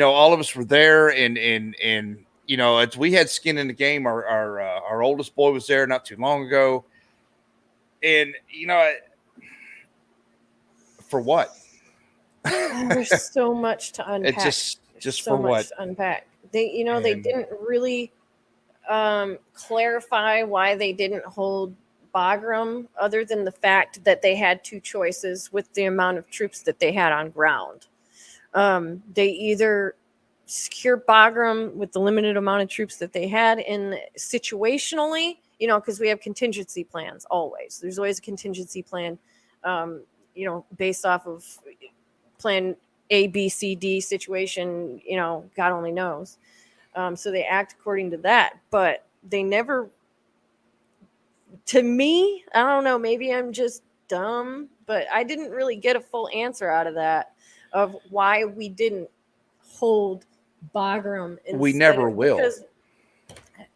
all of us were there, and we had skin in the game. Our oldest boy was there not too long ago, and for what? There's so much to unpack. It's just so for much what? to unpack. They didn't really clarify why they didn't hold Bagram, other than the fact that they had two choices with the amount of troops that they had on ground. They either secure Bagram with the limited amount of troops that they had, and situationally, because we have contingency plans always. There's always a contingency plan, based off of plan A, B, C, D situation, God only knows. So they act according to that, but they never, to me, I don't know, maybe I'm just dumb, but I didn't really get a full answer out of that, of why we didn't hold Bagram. We never will.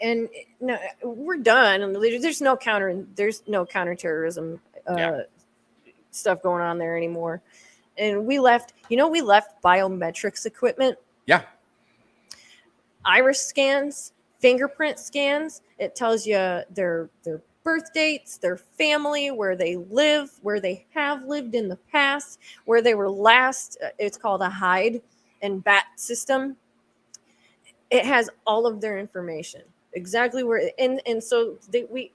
And no, we're done. And there's no counterterrorism stuff going on there anymore. And we left biometrics equipment. Yeah. Iris scans, fingerprint scans. It tells you their birth dates, their family, where they live, where they have lived in the past, where they were last. It's called a hide and bat system. It has all of their information, exactly where. And so we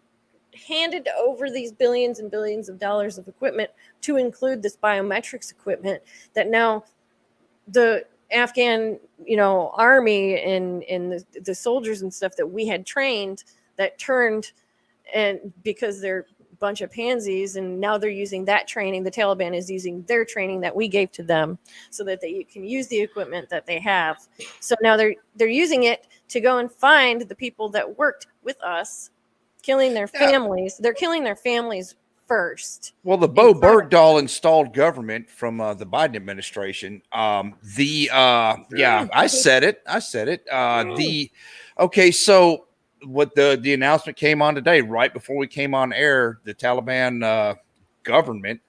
handed over these billions and billions of dollars of equipment to include this biometrics equipment that now the Afghan, army and the soldiers and stuff that we had trained that turned, and because they're a bunch of pansies, and now they're using that training. The Taliban is using their training that we gave to them so that they can use the equipment that they have. So now they're using it to go and find the people that worked with us, killing their families. They're killing their families first. Well, the Bo Bergdahl installed government from the Biden administration. I said it. Okay, so what the announcement came on today, right before we came on air, the Taliban government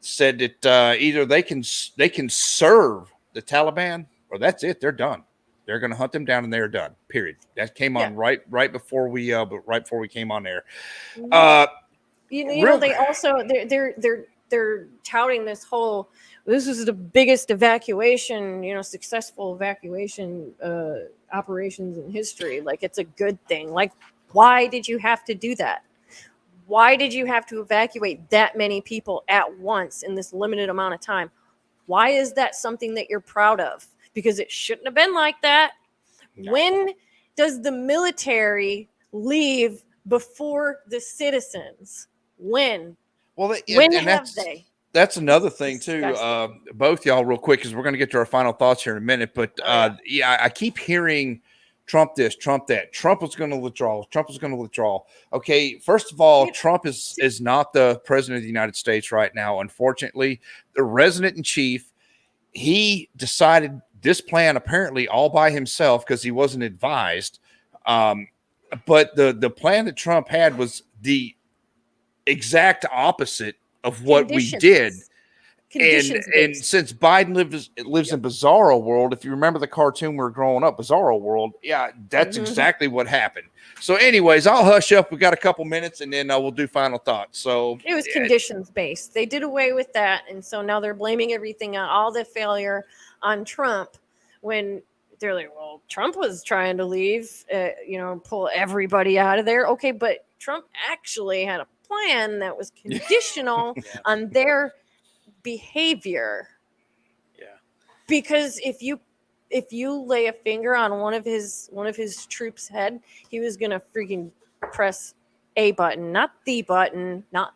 said that either they can serve the Taliban, or that's it. They're done. They're going to hunt them down, and they're done. Period. That came on right before we came on air. They also they're touting this whole. This is the biggest evacuation, successful evacuation operations in history. Like, it's a good thing. Like, why did you have to do that? Why did you have to evacuate that many people at once in this limited amount of time? Why is that something that you're proud of? Because it shouldn't have been like that. No. When does the military leave before the citizens? When? Well, when have they? That's another thing too. Both y'all, real quick, because we're going to get to our final thoughts here in a minute. But I keep hearing Trump this, Trump that. Trump was going to withdraw. Trump was going to withdraw. Okay, first of all, Trump is not the president of the United States right now. Unfortunately, the resident in chief, he decided this plan apparently all by himself because he wasn't advised. But the plan that Trump had was the exact opposite of what we did. And since Biden lives in Bizarro World, if you remember the cartoon we were growing up, Bizarro World, that's exactly what happened. So anyways, I'll hush up. We've got a couple minutes, and then we'll do final thoughts. So it was conditions based. They did away with that, and so now they're blaming everything on all the failure on Trump, when they're like, well, Trump was trying to leave, pull everybody out of there. Okay, but Trump actually had a plan that was conditional on their behavior. Yeah. Because if you lay a finger on one of his troops' head, he was gonna freaking press a button, not the button. Well,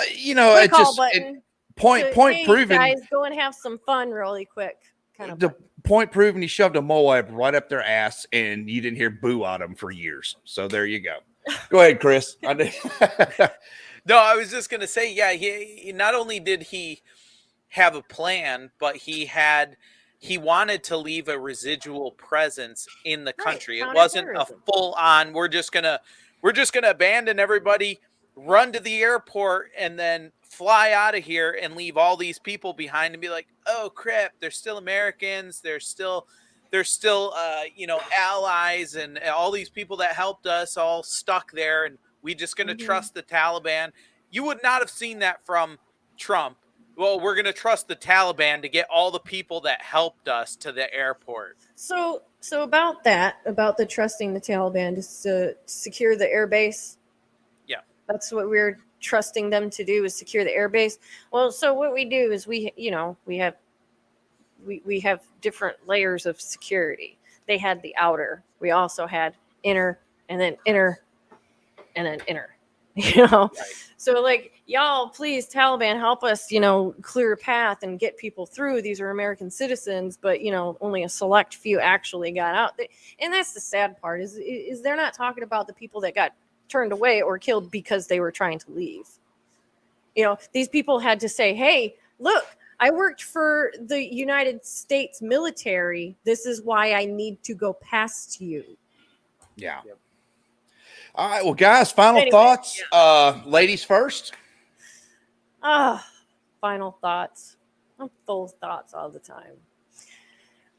it just point proven. Guys, go and have some fun really quick. The point proven, he shoved a Moab right up their ass, and you didn't hear boo at him for years. So there you go. Go ahead, Chris. No, I was just going to say, he not only did he have a plan, but he wanted to leave a residual presence in the country. It wasn't a full on, we're just going to abandon everybody, run to the airport, and then fly out of here and leave all these people behind and be like, oh crap, they're still Americans. They're still allies, and all these people that helped us all stuck there, and we just going to trust the Taliban. You would not have seen that from Trump. Well, we're going to trust the Taliban to get all the people that helped us to the airport. So about the trusting the Taliban to secure the air base. Yeah. That's what we're trusting them to do, is secure the air base. Well, so what we do is we have different layers of security. They had the outer. We also had inner, and then inner and then enter. You know, so like, y'all, please, Taliban, help us, you know, clear a path and get people through. These are American citizens, but you know, only a select few actually got out. And that's the sad part is they're not talking about the people that got turned away or killed because they were trying to leave. You know, these people had to say, hey, look, I worked for the United States military. This is why I need to go past you. Yeah. All right. Well, guys, final Anyway, thoughts. Ladies first. Final thoughts. I'm full of thoughts all the time.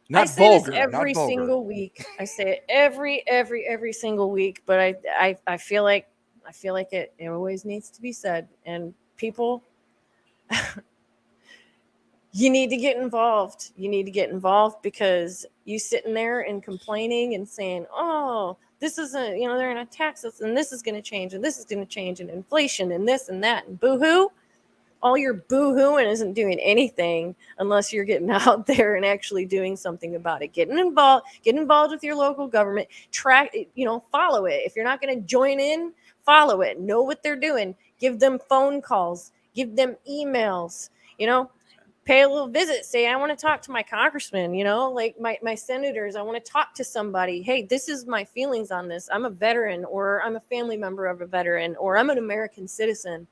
Not I say vulgar. this every not vulgar. single week. I say it every single week, but I feel like it always needs to be said. And people, you need to get involved. You need to get involved, because you sitting there and complaining and saying, oh, this isn't, you know, they're going to tax us and this is going to change and this is going to change and inflation and this and that and boo-hoo. All your boo-hooing isn't doing anything unless you're getting out there and actually doing something about it. Get involved with your local government. Track, you know, follow it. If you're not going to join in, follow it. Know what they're doing. Give them phone calls. Give them emails. You know, pay a little visit. Say, I want to talk to my congressman, you know, like my senators. I want to talk to somebody. Hey, this is my feelings on this. I'm a veteran, or I'm a family member of a veteran, or I'm an American citizen.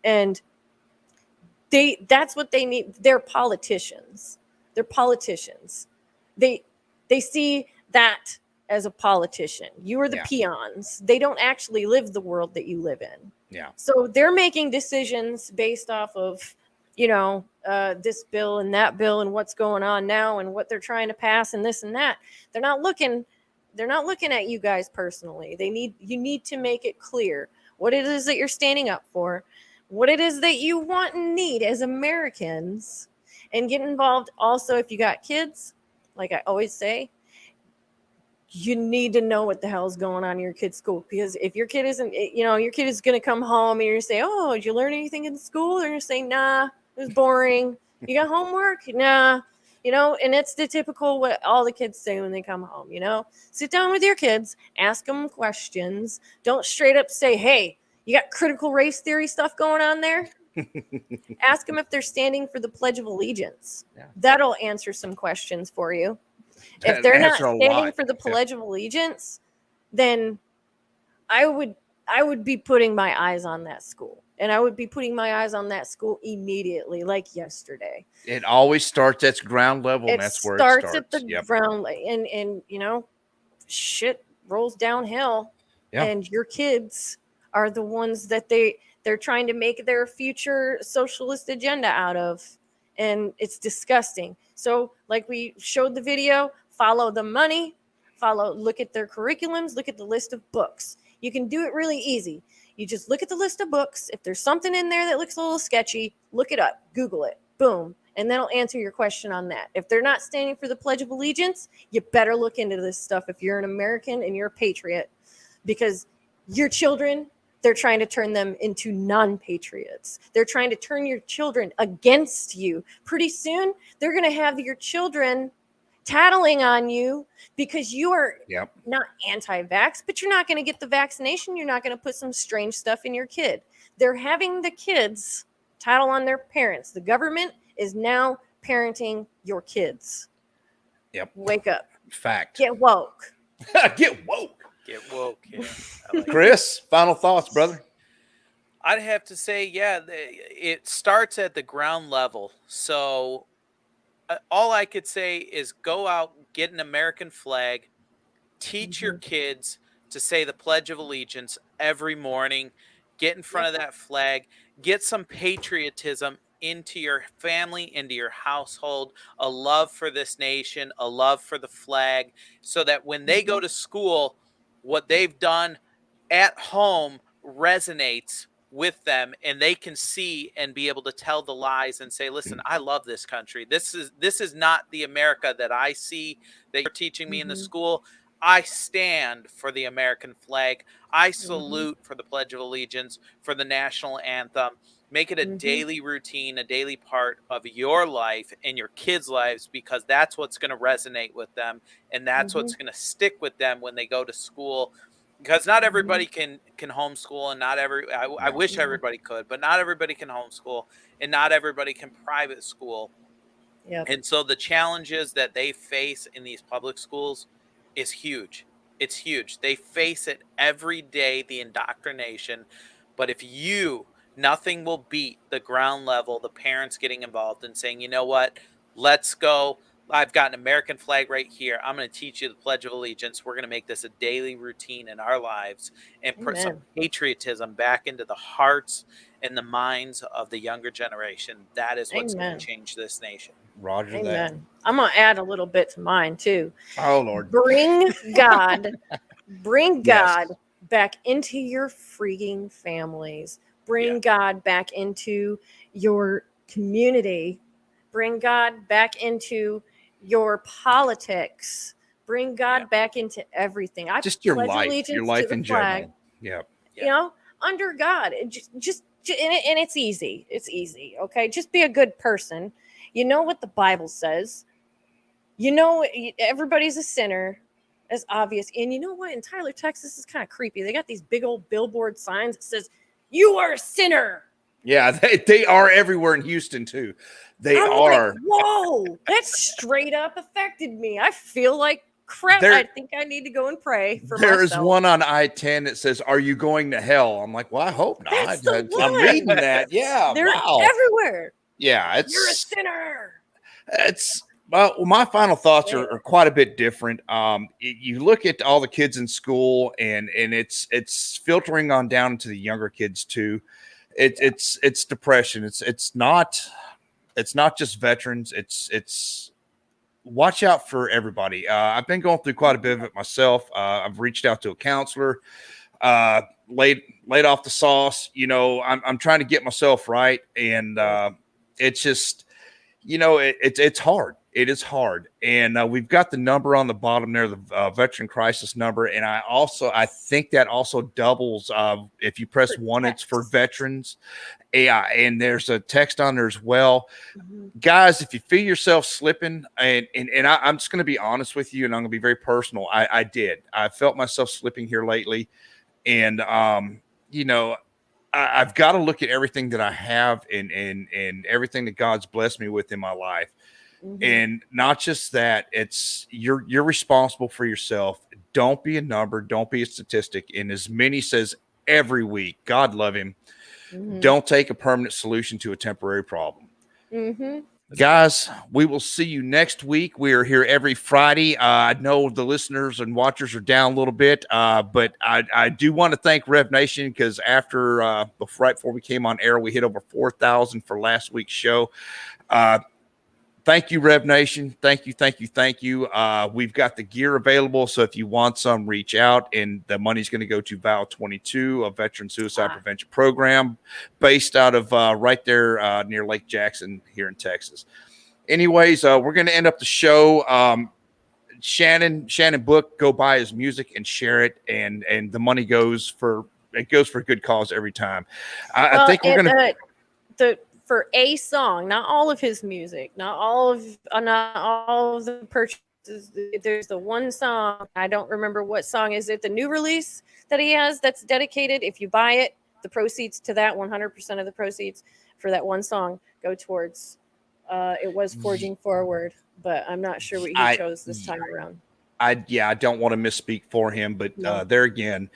And that's what they need. They're politicians. They're politicians. They see that as a politician. You are the peons. They don't actually live the world that you live in. Yeah. So they're making decisions based off of, you know, this bill and that bill and what's going on now and what they're trying to pass and this and that. They're not looking at you guys personally. You need to make it clear what it is that you're standing up for, what it is that you want and need as Americans, and get involved. Also, if you got kids, like I always say, you need to know what the hell is going on in your kid's school, because if your kid isn't, you know, your kid is going to come home and you're going to say, oh, did you learn anything in school? They're going to say, nah, it was boring. You got homework? Nah. You know, and it's the typical what all the kids say when they come home. You know, sit down with your kids, ask them questions. Don't straight up say, hey, you got critical race theory stuff going on there? Ask them if they're standing for the Pledge of Allegiance. Yeah. That'll answer some questions for you. If they're not standing for the Pledge of Allegiance, then I would be putting my eyes on that school. And I would be putting my eyes on that school immediately, like yesterday. It always starts at ground level, and that's where it starts. At the ground level. And you know, shit rolls downhill. Yeah. And your kids are the ones that they're trying to make their future socialist agenda out of. And it's disgusting. So like we showed the video, follow the money, look at their curriculums, look at the list of books. You can do it really easy. You just look at the list of books. If there's something in there that looks a little sketchy, look it up, Google it, boom. And that'll answer your question on that. If they're not standing for the Pledge of Allegiance, you better look into this stuff if you're an American and you're a patriot, because your children, they're trying to turn them into non-patriots. They're trying to turn your children against you. Pretty soon, they're going to have your children tattling on you because you are not anti-vax, but you're not going to get the vaccination. You're not going to put some strange stuff in your kid. They're having the kids tattle on their parents. The government is now parenting your kids. Yep. Wake up. Fact. Get woke. Get woke. Get woke. Yeah. I like Chris, final thoughts, brother. I'd have to say, yeah, it starts at the ground level. So all I could say is go out, get an American flag, teach your kids to say the Pledge of Allegiance every morning, get in front of that flag, get some patriotism into your family, into your household, a love for this nation, a love for the flag, so that when they go to school, what they've done at home resonates with them, and they can see and be able to tell the lies and say, listen, I love this country. This is not the America that I see that you're teaching me in the school. I stand for the American flag. I salute for the Pledge of Allegiance, for the national anthem. Make it a daily routine, a daily part of your life and your kids' lives, because that's what's going to resonate with them. And that's what's going to stick with them when they go to school. because not everybody can homeschool, and I wish everybody could, but not everybody can homeschool, and not everybody can private school. Yep. And so the challenges that they face in these public schools is huge. It's huge. They face it every day, the indoctrination. But nothing will beat the ground level, the parents getting involved and saying, you know what, let's go. I've got an American flag right here. I'm going to teach you the Pledge of Allegiance. We're going to make this a daily routine in our lives and put some patriotism back into the hearts and the minds of the younger generation. That is what's going to change this nation. Roger Amen. that. I'm going to add a little bit to mine too. Oh, Lord. Bring God back into your freaking families. Bring God back into your community. Bring God back into your politics. Bring God back into everything. Just your life in general. Yeah. You know, under God. And it's easy. It's easy. Okay. Just be a good person. You know what the Bible says. You know, everybody's a sinner. That's obvious. And you know what? In Tyler, Texas, is kind of creepy. They got these big old billboard signs that says, "You are a sinner." Yeah, they are everywhere in Houston too. I'm like, whoa, that straight up affected me. I feel like crap. I think I need to go and pray for myself. There is one on I-10 that says, "Are you going to hell?" I'm like, well, I hope not. I'm reading that. Yeah, they're everywhere. Yeah, you're a sinner. Well, my final thoughts are quite a bit different. You look at all the kids in school, and it's filtering on down to the younger kids too. It's depression. It's not just veterans. It's watch out for everybody. I've been going through quite a bit of it myself. I've reached out to a counselor. Laid off the sauce. You know, I'm trying to get myself right, and it's just, you know, it's hard. It is hard. And we've got the number on the bottom there, the veteran crisis number. And I think that also doubles. If you press one, it's for veterans. Yeah. And there's a text on there as well. Mm-hmm. Guys, if you feel yourself slipping, and I'm just going to be honest with you, and I'm going to be very personal. I felt myself slipping here lately. And, you know, I've got to look at everything that I have and everything that God's blessed me with in my life. Mm-hmm. And not just that, it's you're responsible for yourself. Don't be a number. Don't be a statistic. And as Minnie says every week, God love him. Mm-hmm. Don't take a permanent solution to a temporary problem. Mm-hmm. Guys, we will see you next week. We are here every Friday. I know the listeners and watchers are down a little bit, but I do want to thank Rev Nation, because right before we came on air, we hit over 4,000 for last week's show. Thank you, Rev Nation. Thank you. We've got the gear available, so if you want some, reach out, and the money's going to go to Vow 22, a veteran suicide prevention program based out of right there near Lake Jackson here in Texas. Anyways, we're going to end up the show. Shannon Book, go buy his music and share it, and the money goes for a good cause every time. I think we're going to for a song, not all of his music, not all of the purchases. There's the one song, I don't remember what song is it, the new release that he has that's dedicated. If you buy it, the proceeds to that, 100% of the proceeds for that one song go towards it was Forging Forward, but I'm not sure what he chose this time around. I don't want to misspeak for him, but there again,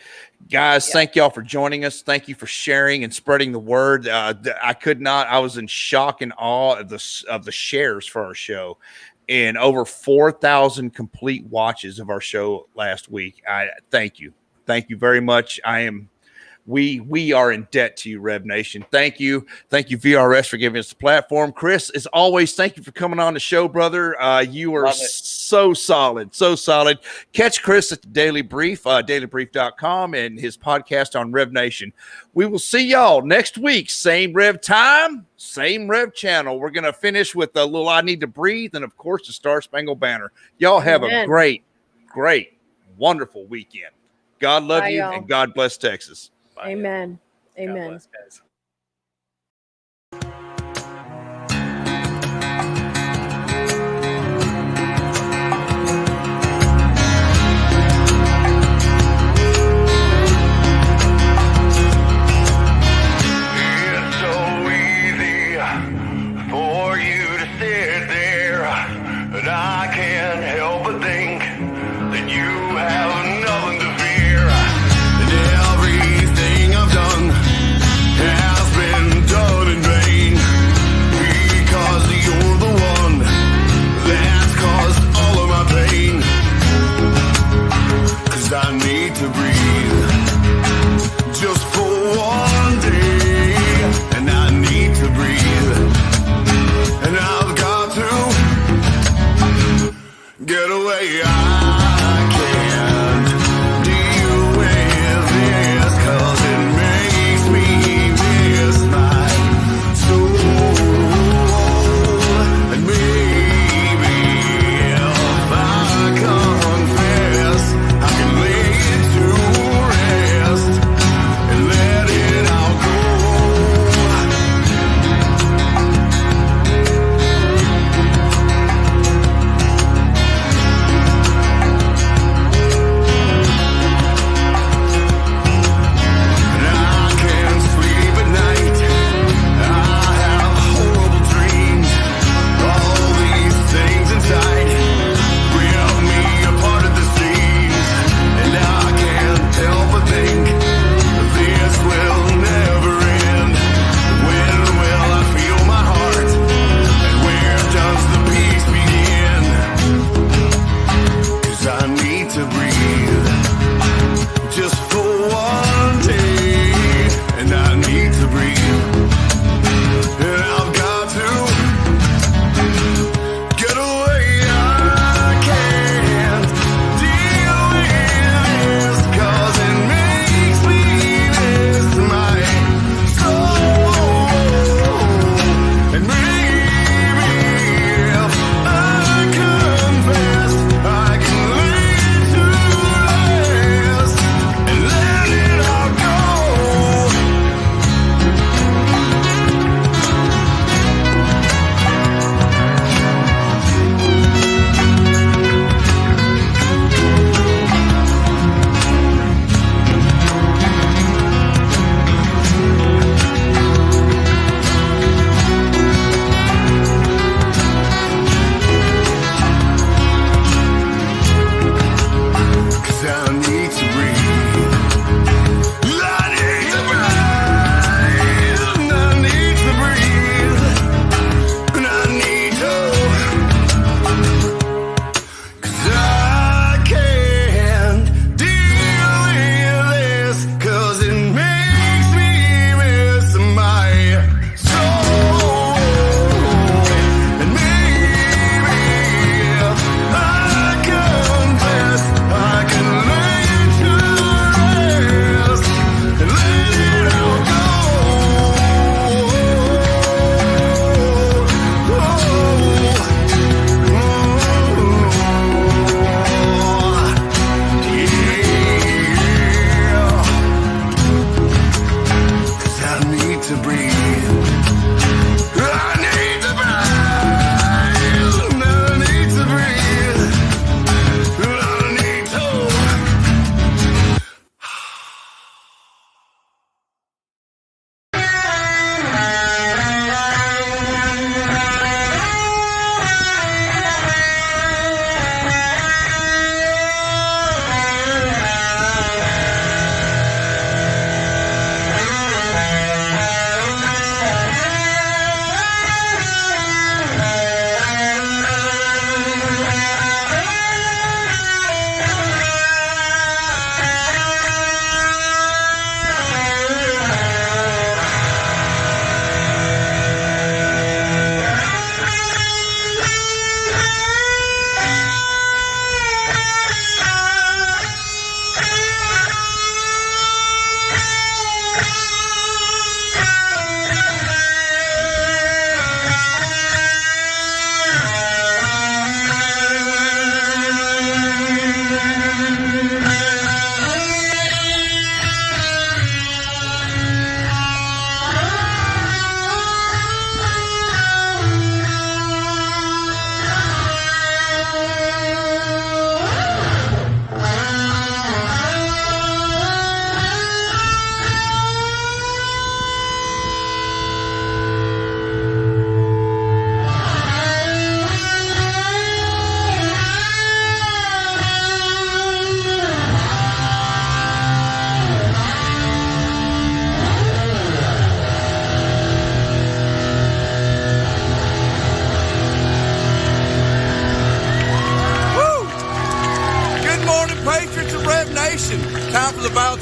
guys, thank y'all for joining us. Thank you for sharing and spreading the word. I was in shock and awe of the shares for our show, and over 4,000 complete watches of our show last week. Thank you very much. We are in debt to you, Rev Nation. Thank you VRS for giving us the platform. Chris, as always, thank you for coming on the show, brother. You are so solid. Catch Chris at the Daily Brief, dailybrief.com, and his podcast on Rev Nation. We will see y'all next week. Same Rev time, same Rev channel. We're going to finish with a little I Need to Breathe, and of course the Star Spangled Banner. Y'all have a great, wonderful weekend. God love you, and God bless Texas. Amen. Amen. God bless, guys.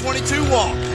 2022 walk.